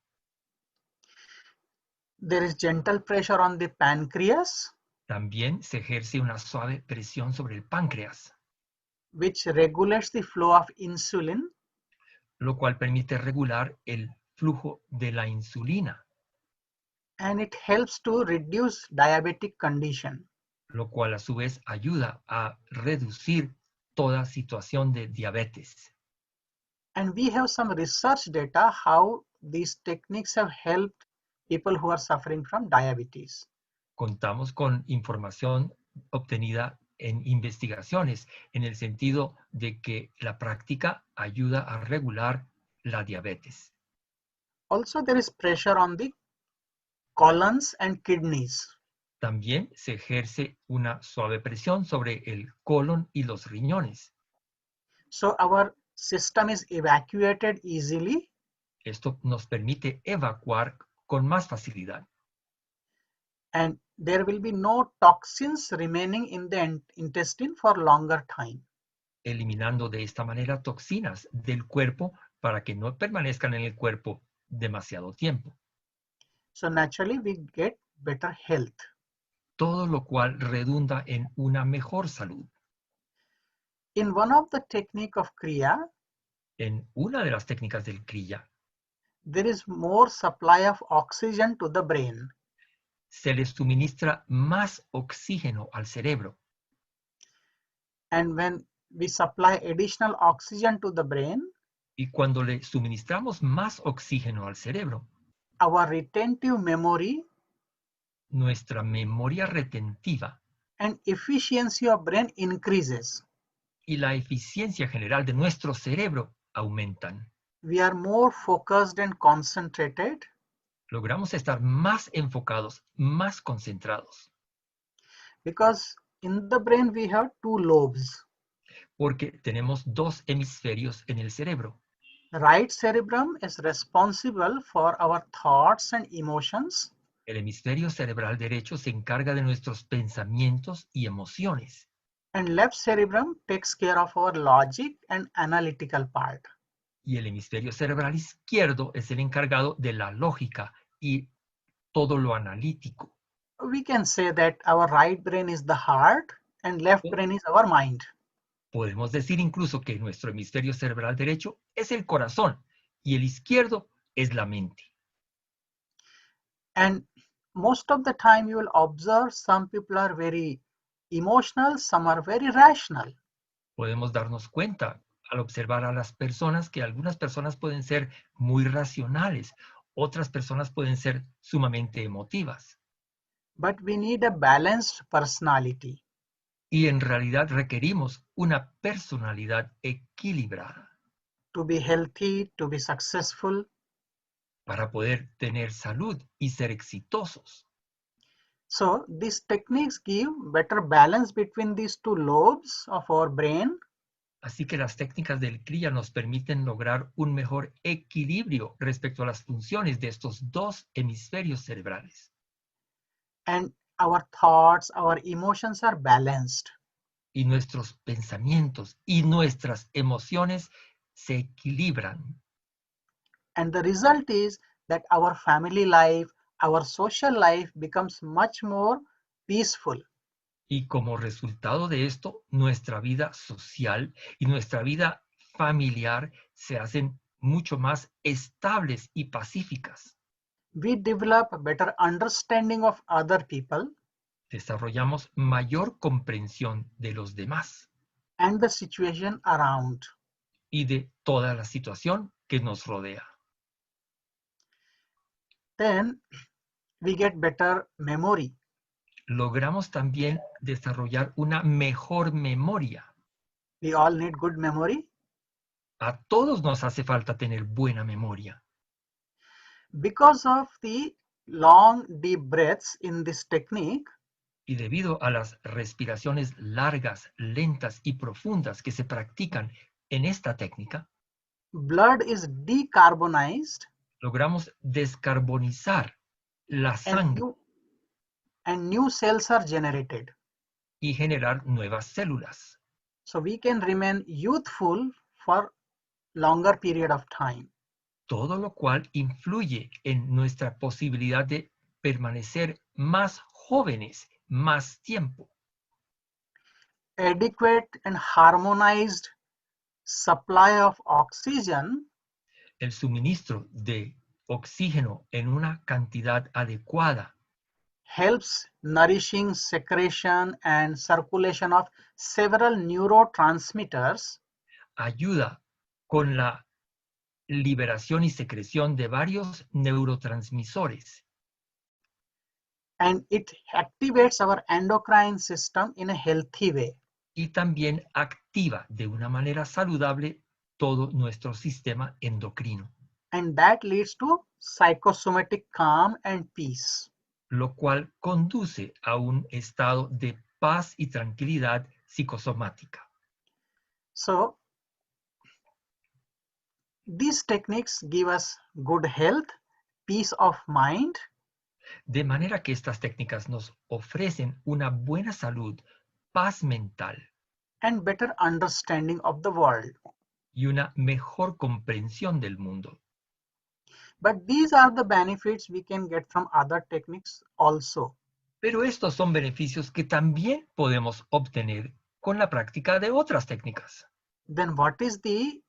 There is gentle pressure on the pancreas, También se ejerce una suave presión sobre el páncreas, which regulates the flow of insulin, lo cual permite regular el flujo de la insulina, and it helps to reduce diabetic condition. lo cual a su vez ayuda a reducir toda situación de diabetes. And we have some research data how these techniques have helped people who are suffering from diabetes. Contamos con información obtenida en investigaciones en el sentido de que la práctica ayuda a regular la diabetes. Also, there is pressure on the colons and kidneys. También se ejerce una suave presión sobre el colon y los riñones. So our system is evacuated easily, Esto nos permite evacuar con más facilidad. and there will be no toxins remaining in the intestine for longer time. Eliminando de esta manera toxinas del cuerpo para que no permanezcan en el cuerpo demasiado tiempo. So naturally we get better health. Todo lo cual redunda en una mejor salud. In one of the technique of Kriya, En una de las técnicas del Kriya, there is more supply of oxygen to the brain. se le suministra más oxígeno al cerebro. And when we supply additional oxygen to the brain, Y cuando le suministramos más oxígeno al cerebro, our retentive memory nuestra memoria retentiva and efficiency of brain increases. y la eficiencia general de nuestro cerebro aumentan. We are more focused and concentrated, Logramos estar más enfocados, más concentrados, because in the brain we have two lobes. porque tenemos dos hemisferios en el cerebro. Right cerebrum is responsible for our thoughts and emotions, El hemisferio cerebral derecho se encarga de nuestros pensamientos y emociones, and left cerebrum takes care of our logic and analytical part. y el hemisferio cerebral izquierdo es el encargado de la lógica y todo lo analítico. We can say that our right brain is the heart and left brain is our mind. Podemos decir incluso que nuestro hemisferio cerebral derecho es el corazón y el izquierdo es la mente. And most of the time you will observe some people are very emotional, some are very rational. Podemos darnos cuenta al observar a las personas que algunas personas pueden ser muy racionales, otras personas pueden ser sumamente emotivas. But we need a balanced personality. Y en realidad requerimos una personalidad equilibrada To be healthy, to be successful, para poder tener salud y ser exitosos. So these techniques give better balance between these two lobes of our brain, Así que las técnicas del Kriya nos permiten lograr un mejor equilibrio respecto a las funciones de estos dos hemisferios cerebrales. and our thoughts, our emotions are balanced. Y nuestros pensamientos y nuestras emociones se equilibran. And the result is that our family life, our social life becomes much more peaceful. Y como resultado de esto, nuestra vida social y nuestra vida familiar se hacen mucho más estables y pacíficas. We develop a better understanding of other people Desarrollamos mayor comprensión de los demás and the situation around. y de toda la situación que nos rodea. Then we get better memory. Logramos también desarrollar una mejor memoria. We all need good memory. A todos nos hace falta tener buena memoria. Because of the long deep breaths in this technique, Y debido a las respiraciones largas, lentas y profundas que se practican en esta técnica, blood is decarbonized logramos descarbonizar la sangre and new cells are generated. y generar nuevas células. So we can remain youthful for longer period of time. Todo lo cual influye en nuestra posibilidad de permanecer más jóvenes más tiempo. Adequate and harmonized supply of oxygen El suministro de oxígeno en una cantidad adecuada helps nourishing secretion and circulation of several neurotransmitters ayuda con la liberación y secreción de varios neurotransmisores and it activates our endocrine system in a healthy way. y también activa de una manera saludable todo nuestro sistema endocrino, And that leads to psychosomatic calm and peace. lo cual conduce a un estado de paz y tranquilidad psicosomática. So these techniques give us good health, peace of mind, De manera que estas técnicas nos ofrecen una buena salud, paz mental and better understanding of the world. y una mejor comprensión del mundo. But these are the benefits we can get from other techniques also. Pero estos son beneficios que también podemos obtener con la práctica de otras técnicas. Then what is the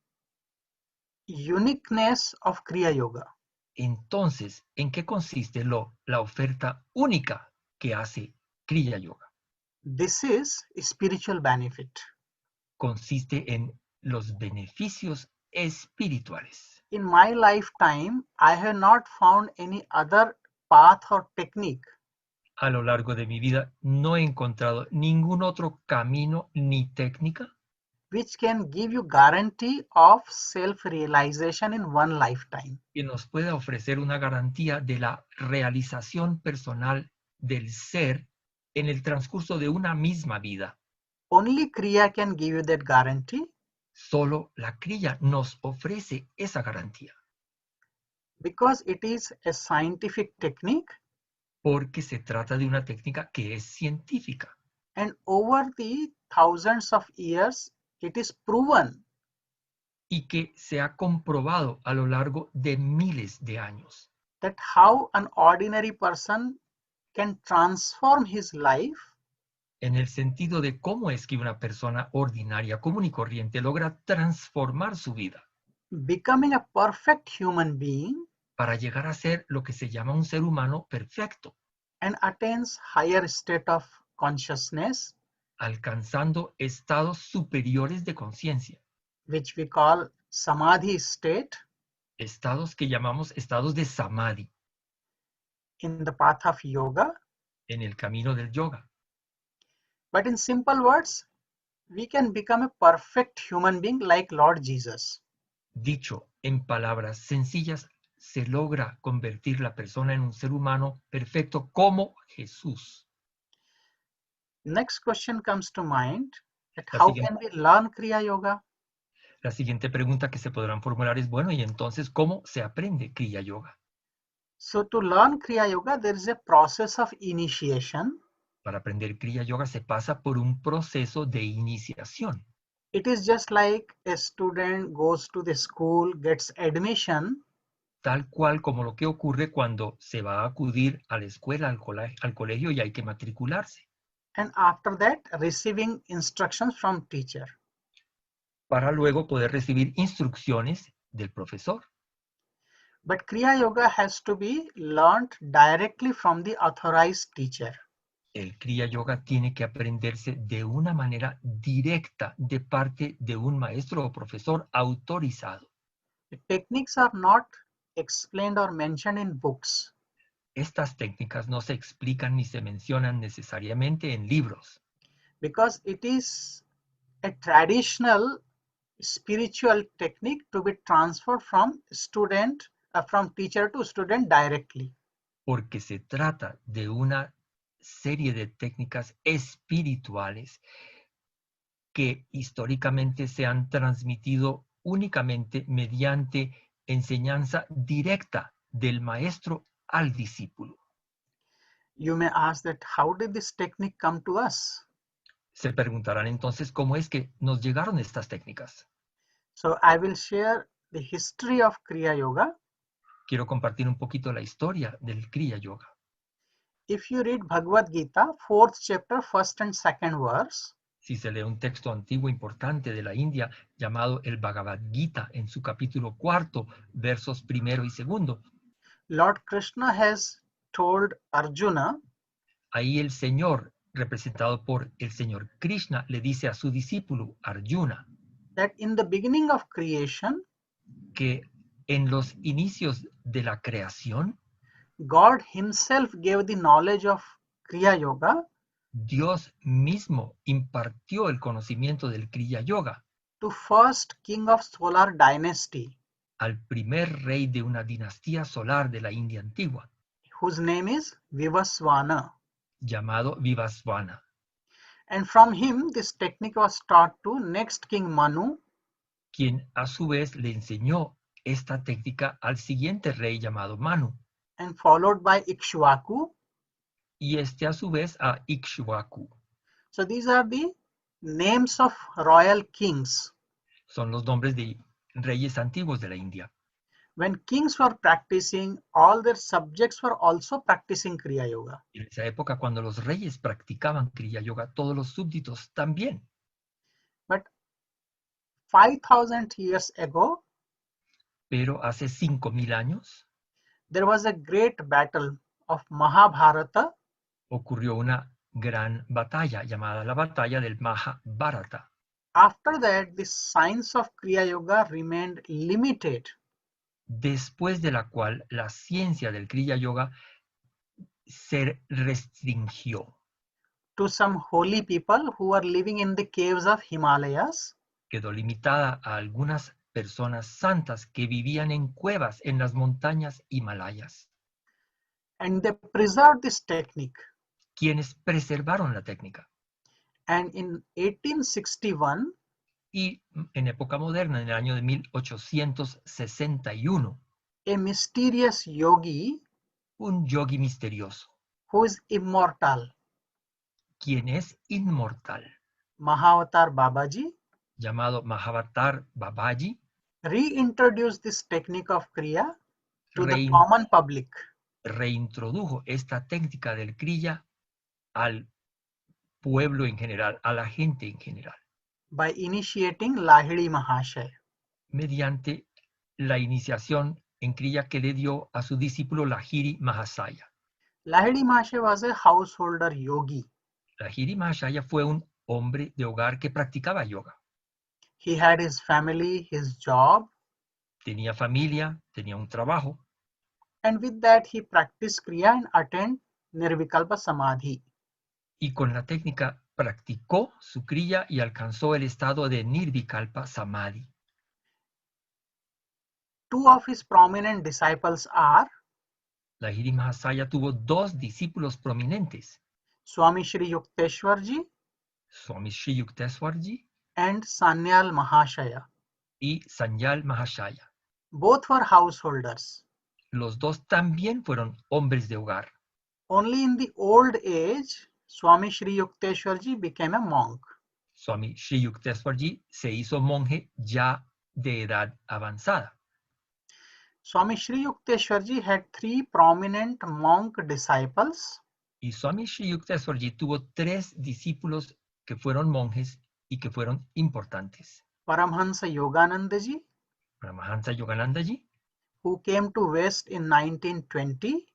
uniqueness of Kriya Yoga? Entonces, ¿en qué consiste la oferta única que hace Kriya Yoga? This is spiritual benefit. Consiste en los beneficios espirituales. In my lifetime, I have not found any other path or technique A lo largo de mi vida no he encontrado ningún otro camino ni técnica which can give you guarantee of self-realization in one lifetime. que nos pueda ofrecer una garantía de la realización personal del ser en el transcurso de una misma vida. Only Kriya can give you that guarantee Solo la Kriya nos ofrece esa garantía, because it is a scientific technique, porque se trata de una técnica que es científica and over the thousands of years it is proven y que se ha comprobado a lo largo de miles de años that how an ordinary person can transform his life en el sentido de cómo es que una persona ordinaria, común y corriente logra transformar su vida becoming a perfect human being para llegar a ser lo que se llama un ser humano perfecto, and attains higher state of consciousness, alcanzando estados superiores de conciencia, which we call samadhi state estados que llamamos estados de samadhi in the path of yoga. en el camino del yoga. But in simple words, we can become a perfect human being like Lord Jesus. Dicho en palabras sencillas, se logra convertir la persona en un ser humano perfecto como Jesús. Next question comes to mind, that La how siguiente- can we learn Kriya Yoga? La siguiente pregunta que se podrán formular es, bueno, ¿y entonces cómo se aprende Kriya Yoga? So to learn Kriya Yoga, there is a process of initiation. Para aprender Kriya Yoga se pasa por un proceso de iniciación. It is just like a student goes to the school, gets admission, Tal cual como lo que ocurre cuando se va a acudir a la escuela, al colegio y hay que matricularse, and after that receiving instructions from teacher. para luego poder recibir instrucciones del profesor. But Kriya Yoga has to be learned directly from the authorized teacher. El Kriya Yoga tiene que aprenderse de una manera directa de parte de un maestro o profesor autorizado. The techniques are not explained or mentioned in books. Estas técnicas no se explican ni se mencionan necesariamente en libros, Because it is a traditional spiritual technique to be transferred from teacher to student directly. porque se trata de una serie de técnicas espirituales que históricamente se han transmitido únicamente mediante enseñanza directa del maestro al discípulo. You may ask that how did this technique come to us? Se preguntarán entonces cómo es que nos llegaron estas técnicas. So I will share the history of Kriya Yoga. Quiero compartir un poquito la historia del Kriya Yoga. If you read Bhagavad Gita, 4th chapter, 1st and 2nd verse, Si se lee un texto antiguo importante de la India llamado el Bhagavad Gita en su capítulo 4, versos 1 y 2, Lord Krishna has told Arjuna ahí el Señor, representado por el Señor Krishna, le dice a su discípulo Arjuna that in the beginning of creation, que en los inicios de la creación, God himself gave the knowledge of Kriya Yoga Dios mismo impartió el conocimiento del Kriya Yoga to first king of solar dynasty, al primer rey de una dinastía solar de la India antigua, whose name is Vivasvana. llamado Vivasvana. And from him, this technique was taught to next king Manu, Quien a su vez le enseñó esta técnica al siguiente rey llamado Manu, and followed by Ikshvaku. y este a su vez a Ikshvaku. So these are the names of royal kings. Son los nombres de reyes antiguos de la India. When kings were practicing, all their subjects were also practicing Kriya Yoga. En esa época, cuando los reyes practicaban Kriya Yoga, todos los súbditos también. But 5,000 years ago, Pero hace 5,000 años there was a great battle of Mahabharata, ocurrió una gran batalla llamada la batalla del Mahabharata. after that, the science of Kriya Yoga remained limited Después de la cual la ciencia del Kriya Yoga se restringió. to some holy people who were living in the caves of Himalayas, Quedó limitada a algunas personas santas que vivían en cuevas en las montañas himalayas, and they preserved this technique. quienes preservaron la técnica. And in 1861, Y en época moderna, en el año de 1861, a mysterious yogi un yogi misterioso, who is immortal, quien es inmortal, Mahavatar Babaji, llamado Mahavatar Babaji, reintroduced this technique of Kriya to the Rein- common public. reintrodujo esta técnica del Kriya al pueblo en general, a la gente en general, By initiating Lahiri Mahashaya. mediante la iniciación en Kriya que le dio a su discípulo Lahiri Mahasaya. Lahiri Mahashaya was a householder yogi. Lahiri Mahasaya fue un hombre de hogar que practicaba yoga. He had his family, his job, Tenía familia, tenía un trabajo, and with that he practiced Kriya and attained Nirvikalpa Samadhi. y con la técnica practicó su Kriya y alcanzó el estado de Nirvikalpa Samadhi. two of his prominent disciples are La Giri Mahasaya tuvo dos discípulos prominentes, Swami Shri Yukteswarji Swami Sri Yukteswarji and Sanyal Mahashaya. y Sanyal Mahashaya. Both were householders. Los dos también fueron hombres de hogar. Only in the old age, Swami Shri Yukteswarji became a monk. Swami Sri Yukteswarji se hizo monje ya de edad avanzada. Swami Shri Yukteswarji had three prominent monk disciples. Y Swami Sri Yukteswarji tuvo tres discípulos que fueron monjes y que fueron importantes. Paramhansa Yoganandaji, Paramahansa Yoganandaji, who came to West in 1920,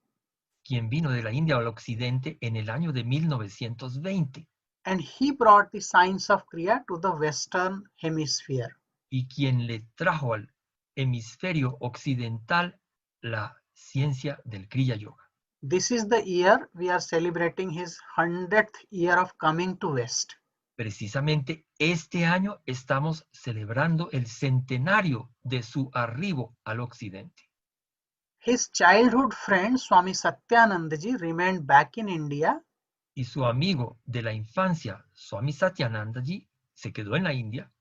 quien vino de la India al occidente en el año de 1920 and he brought the science of Kriya to the Western Hemisphere. y quien le trajo al hemisferio occidental la ciencia del Kriya Yoga. This is the year we are celebrating his 100th year of coming to West. Precisamente este año estamos celebrando el centenario de su arribo al occidente. His childhood friend Swami Satyanandaji remained back in India Y su amigo de la infancia, Swami Satyanandaji, se quedó en la India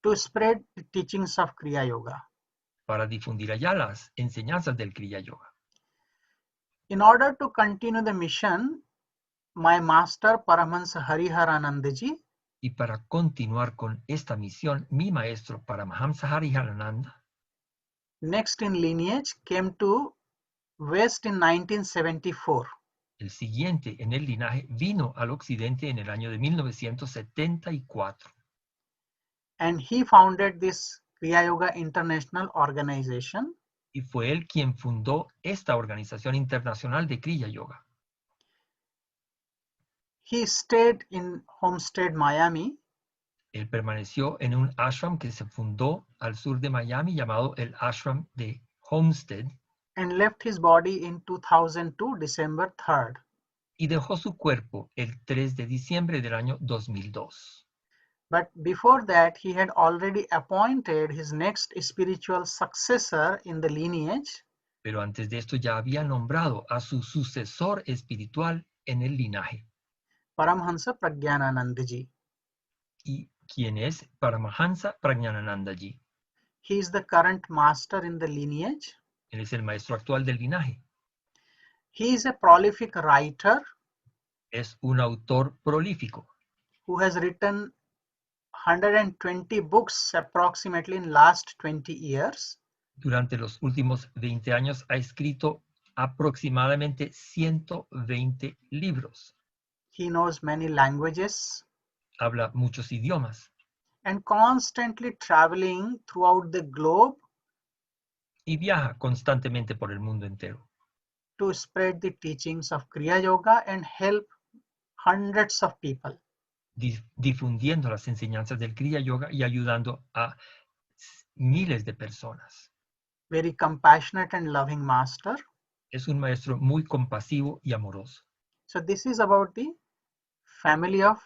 to spread the teachings of Kriya Yoga. para difundir allá las enseñanzas del Kriya Yoga. In order to continue the mission, my master Paramahansa Hariharanandaji Y para continuar con esta misión, mi maestro Paramahamsa Hariharananda, next in lineage came to West in 1974. el siguiente en el linaje, vino al occidente en el año de 1974 And he founded this Kriya Yoga International Organization. y fue él quien fundó esta organización internacional de Kriya Yoga. He stayed in Homestead, Miami, Él permaneció en un ashram que se fundó al sur de Miami llamado el ashram de Homestead and left his body in 2002, December 3rd. y dejó su cuerpo el 3 de diciembre del año 2002. But before that, he had already appointed his next spiritual successor in the lineage, Pero antes de esto ya había nombrado a su sucesor espiritual en el linaje. Paramhansa Prajnanandaji. ¿Y quién es Paramahansa Prajnanandaji? He is the current master in the lineage. Él es el maestro actual del linaje. He is a prolific writer Es un autor prolífico who has written 120 books approximately in last 20 years. durante los últimos 20 años ha escrito aproximadamente 120 libros. He knows many languages Habla muchos idiomas and constantly traveling throughout the globe y viaja constantemente por el mundo entero to spread the teachings of Kriya Yoga and help hundreds of people. difundiendo las enseñanzas del Kriya Yoga y ayudando a miles de personas. Very compassionate and loving master. Es un maestro muy compasivo y amoroso. So this is about the family of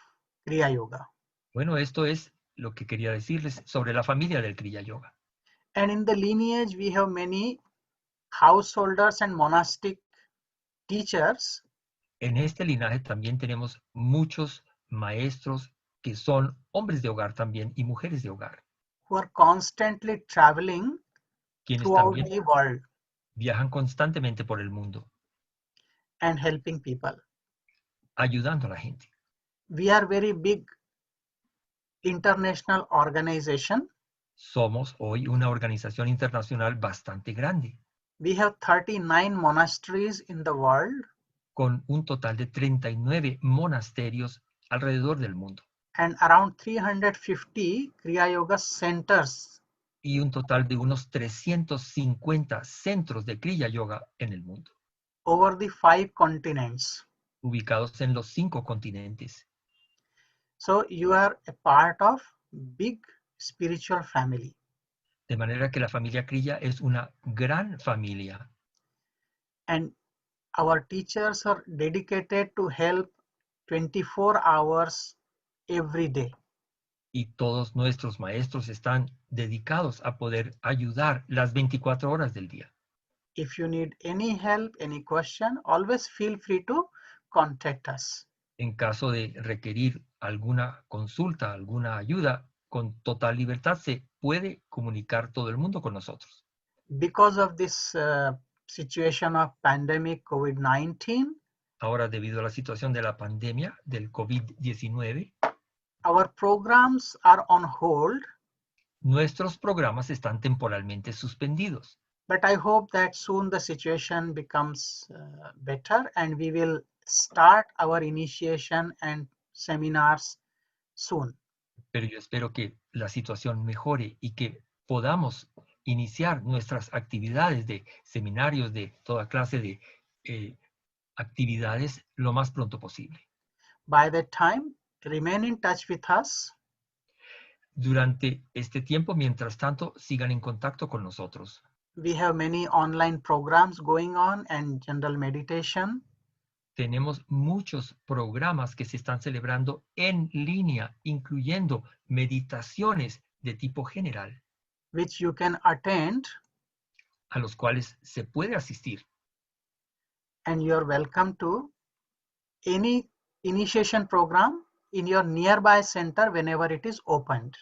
Kriya Yoga. Bueno, esto es lo que quería decirles sobre la familia del Kriya Yoga. And in the lineage, we have many householders and monastic teachers En este linaje también tenemos muchos maestros que son hombres de hogar también y mujeres de hogar, who are constantly traveling quienes throughout también the world viajan constantemente por el mundo, and helping people. ayudando a la gente. We are very big international organization. Somos hoy una organización internacional bastante grande, We have 39 monasteries in the world con un total de 39 monasterios alrededor del mundo and around 350 Kriya Yoga centers. y un total de unos 350 centros de Kriya Yoga en el mundo, Over the 5 continents. ubicados en los 5 continentes. So you are a part of big spiritual family. De manera que la familia Kriya es una gran familia. And our teachers are dedicated to help 24 hours every day. Y todos nuestros maestros están dedicados a poder ayudar las 24 horas del día. If you need any help, any question, always feel free to contact us. En caso de requerir alguna consulta, alguna ayuda, con total libertad se puede comunicar todo el mundo con nosotros. Because of this situation of pandemic COVID-19, Ahora, debido a la situación de la pandemia del COVID-19, our programs are on hold, nuestros programas están temporalmente suspendidos. but I hope that soon the situation becomes better and we will start our initiation and seminars soon. Pero yo espero que la situación mejore y que podamos iniciar nuestras actividades de seminarios, de toda clase de actividades lo más pronto posible. By that time, remain in touch with us. Durante este tiempo, mientras tanto, sigan en contacto con nosotros. We have many online programs going on and general meditation. Tenemos muchos programas que se están celebrando en línea, incluyendo meditaciones de tipo general, which you can attend, a los cuales se puede asistir. and you're welcome to any initiation program in your nearby center whenever it is opened.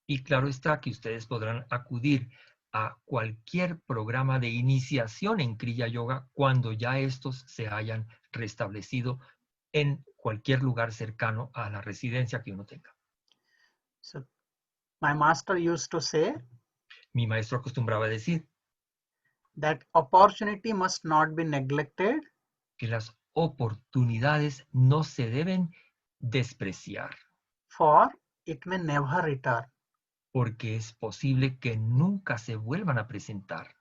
Y claro está que ustedes podrán acudir a cualquier programa de iniciación en Kriya Yoga cuando ya estos se hayan restablecido en cualquier lugar cercano a la residencia que uno tenga. So my master used to say Mi maestro acostumbraba a decir that opportunity must not be neglected, que las oportunidades no se deben despreciar, for it may never return. porque es posible que nunca se vuelvan a presentar.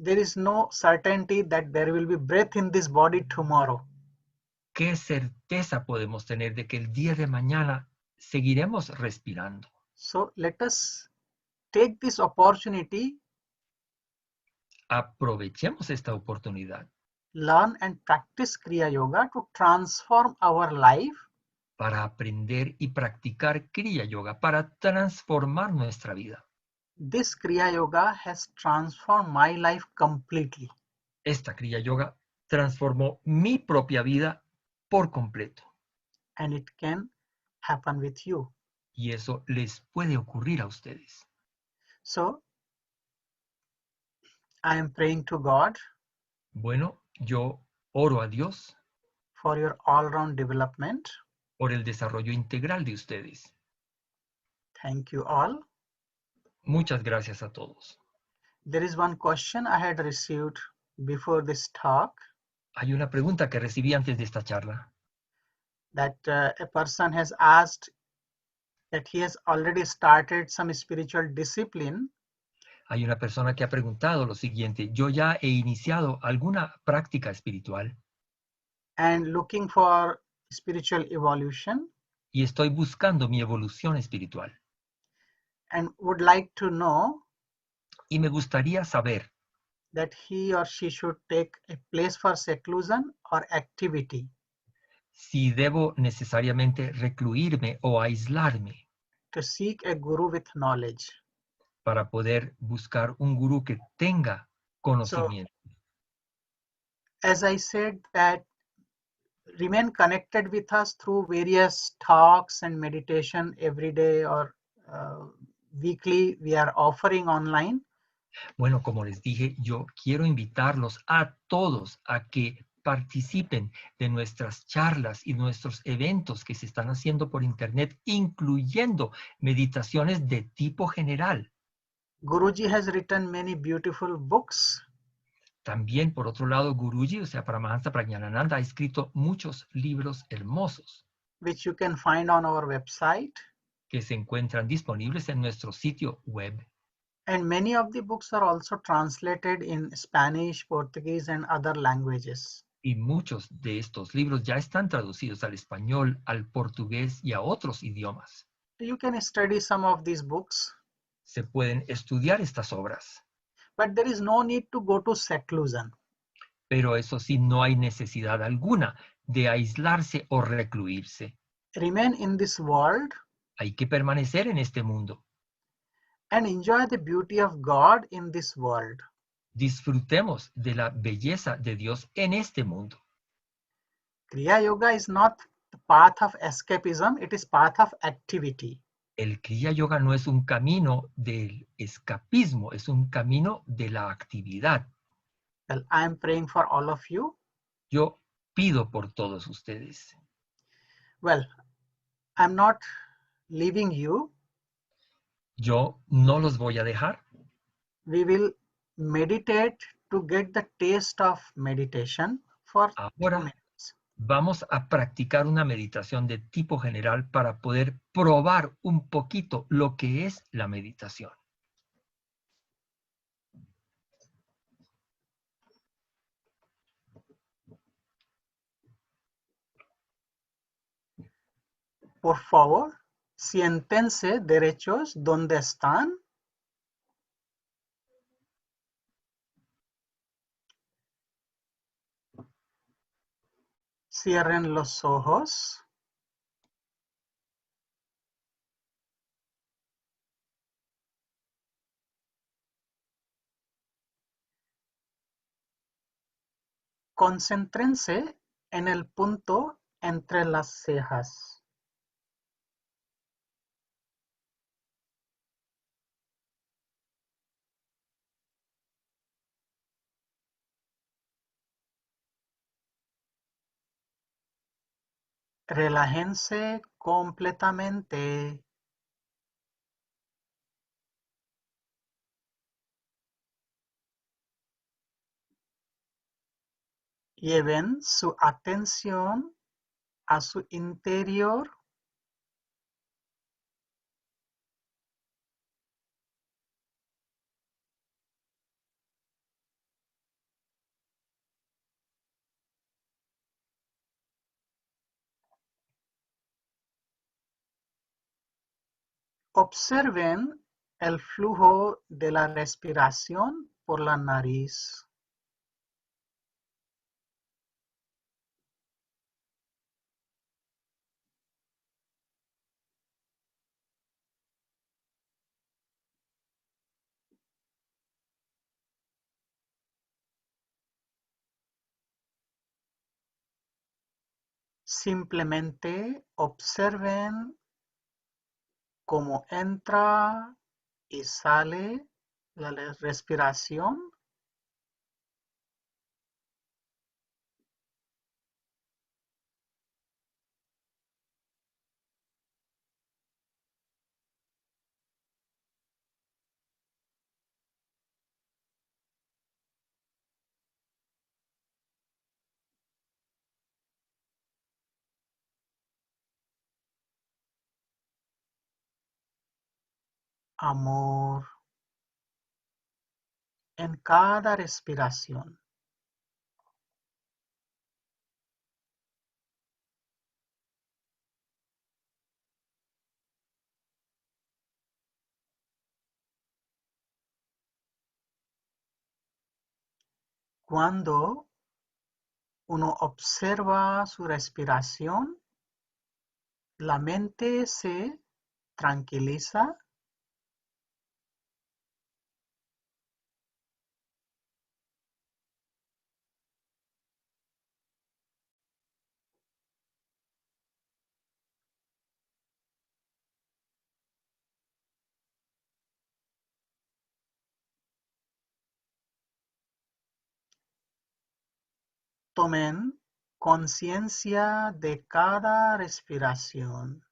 There is no certainty that there will be breath in this body tomorrow. ¿Qué certeza podemos tener de que el día de mañana seguiremos respirando? So let us take this opportunity, Aprovechemos esta oportunidad learn and practice Kriya Yoga to transform our life para aprender y practicar Kriya Yoga, para transformar nuestra vida. This Kriya Yoga has transformed my life completely. Esta Kriya Yoga transformó mi propia vida por completo. And it can happen with you. Y eso les puede ocurrir a ustedes. So, I am praying to God Bueno, yo oro a Dios for your all-round development. por el desarrollo integral de ustedes. Thank you all. Muchas gracias a todos. There is one question I had received before this talk, Hay una pregunta que recibí antes de esta charla. that a person has asked that he has already started some spiritual discipline, Hay una persona que ha preguntado lo siguiente: yo ya he iniciado alguna práctica espiritual and looking for spiritual evolution, y estoy buscando mi evolución espiritual. and would like to know Y me gustaría saber that he or she should take a place for seclusion or activity si debo necesariamente recluirme o aislarme to seek a guru with knowledge. para poder buscar un gurú que tenga conocimiento. As I said, that remain connected with us through various talks and meditation every day or weekly we are offering online. Bueno, como les dije, yo quiero invitarlos a todos a que participen de nuestras charlas y nuestros eventos que se están haciendo por internet, incluyendo meditaciones de tipo general. Guruji has written many beautiful books. También, por otro lado, Guruji, o sea, Atmavidyananda, ha escrito muchos libros hermosos Which you can find on our website. que se encuentran disponibles en nuestro sitio web. And many of the books are also translated in Spanish, Portuguese, and other languages. Y muchos de estos libros ya están traducidos al español, al portugués y a otros idiomas. You can study some of these books, Se pueden estudiar estas obras, but there is no need to go to seclusion. pero eso sí, no hay necesidad alguna de aislarse o recluirse. Remain in this world Hay que permanecer en este mundo. and enjoy the beauty of God in this world. Disfrutemos de la belleza de Dios en este mundo. Kriya Yoga is not the path of escapism, it is path of activity. El Kriya Yoga no es un camino del escapismo, es un camino de la actividad. Well, I am praying for all of you. Yo pido por todos ustedes. Well, I'm not leaving you. Yo no los voy a dejar. We will meditate to get the taste of meditation for 2 Ahora minutes. vamos a practicar una meditación de tipo general para poder probar un poquito lo que es la meditación. Por favor, siéntense derechos donde están. Cierren los ojos. Concéntrense en el punto entre las cejas. Relájense completamente. Lleven su atención a su interior. Observen el flujo de la respiración por la nariz. Simplemente observen cómo entra y sale la respiración. Amor en cada respiración. Cuando uno observa su respiración, la mente se tranquiliza. Tomen conciencia de cada respiración.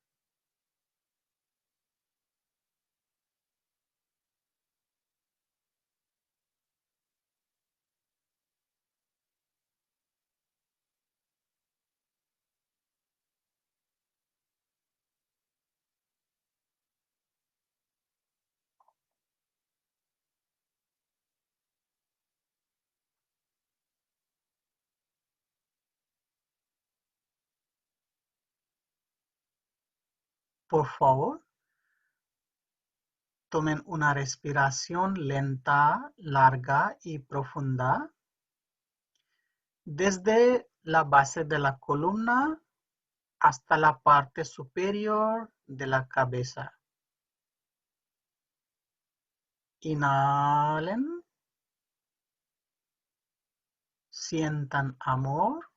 Por favor, tomen una respiración lenta, larga y profunda desde la base de la columna hasta la parte superior de la cabeza. Inhalen. Sientan amor.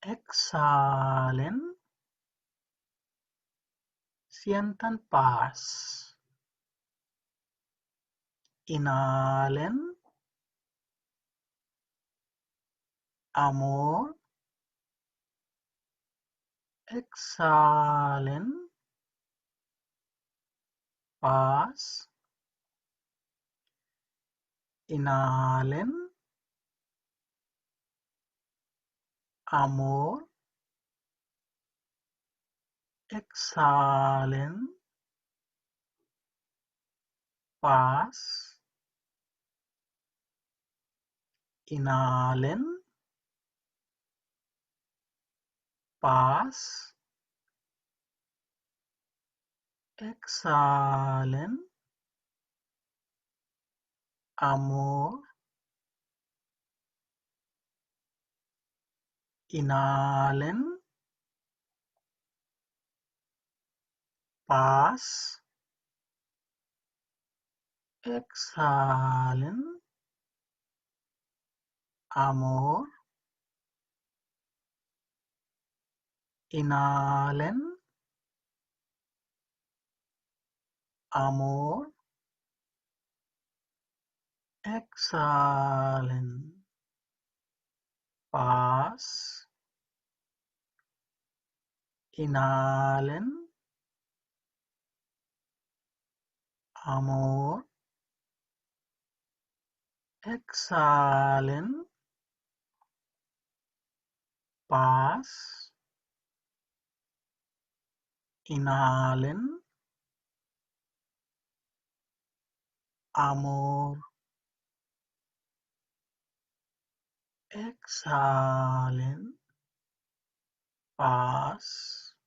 Exhalen. Sientan paz. Inhalen. Amor. Exhalen. Paz. Inhalen. Amor. Exhalen. Paz. Inhalen. Paz. Exhalen. Amor. Inhalen. Paz. Exhalen. Amor. Inhalen. Amor. Exhalen. Paz. Inhalen. Amor. Exhalen. Paz. Inhalen. Amor. Exhalen. Paz.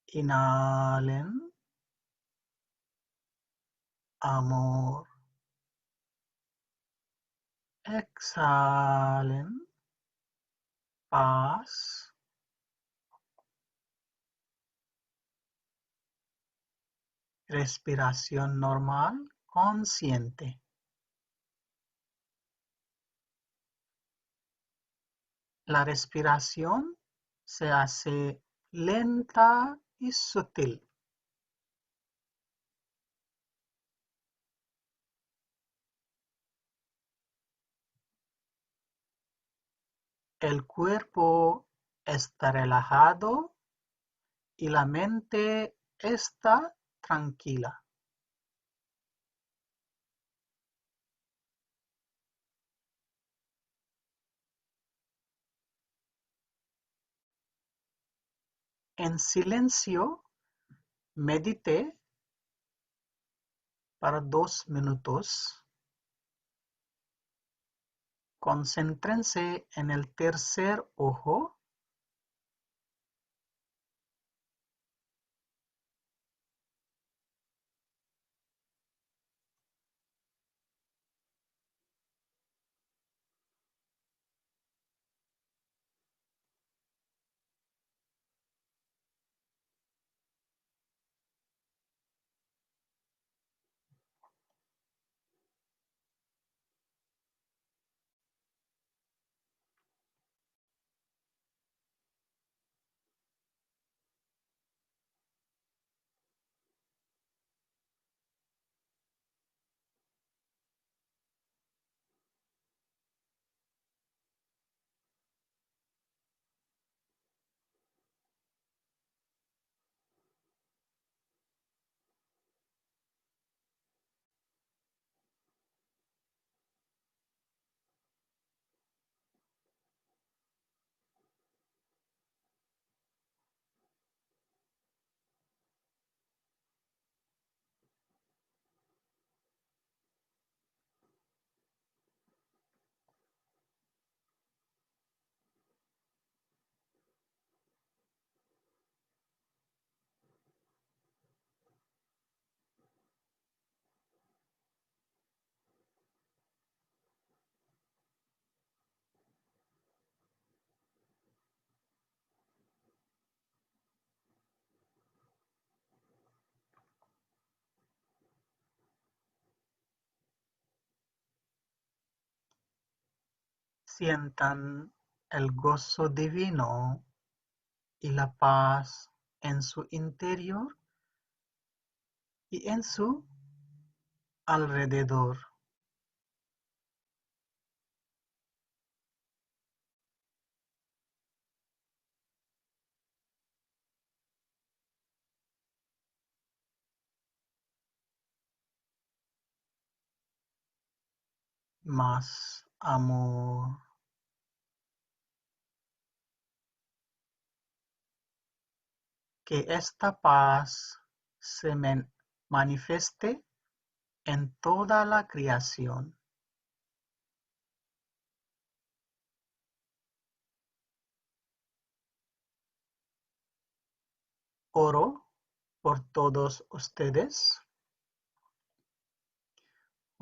Inhalen. Amor. Exhalen. Paz. Respiración normal, consciente. La respiración se hace lenta y sutil. El cuerpo está relajado y la mente está tranquila. En silencio, medite para 2 minutos. Concéntrense en el tercer ojo. sientan el gozo divino y la paz en su interior y en su alrededor. Más amor. Que esta paz se manifieste en toda la creación. Oro por todos ustedes.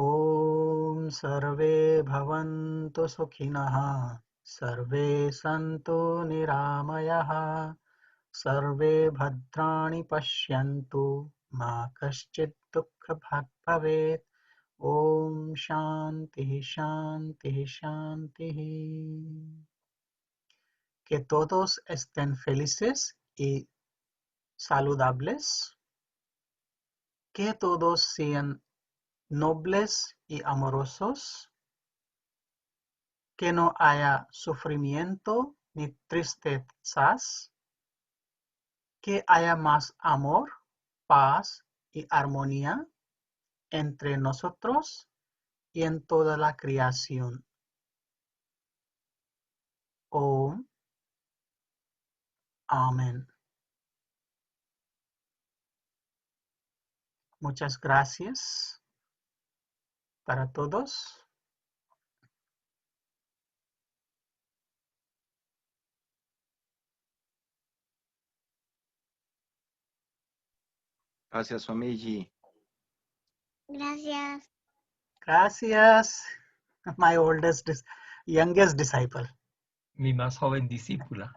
Om sarve bhavantu sukhinah, sarve santu niramayah, sarve bhadrani pashyantu, ma kaschit dukkha bhag bhavet. Om shanti shanti shanti. Que todos estén felices y saludables. Que todos sean nobles y amorosos, que no haya sufrimiento ni tristezas, que haya más amor, paz y armonía entre nosotros y en toda la creación. Om. Amén. Muchas gracias para todos. Gracias, Swamiji. Gracias. Gracias. My youngest disciple. Mi más joven discípula.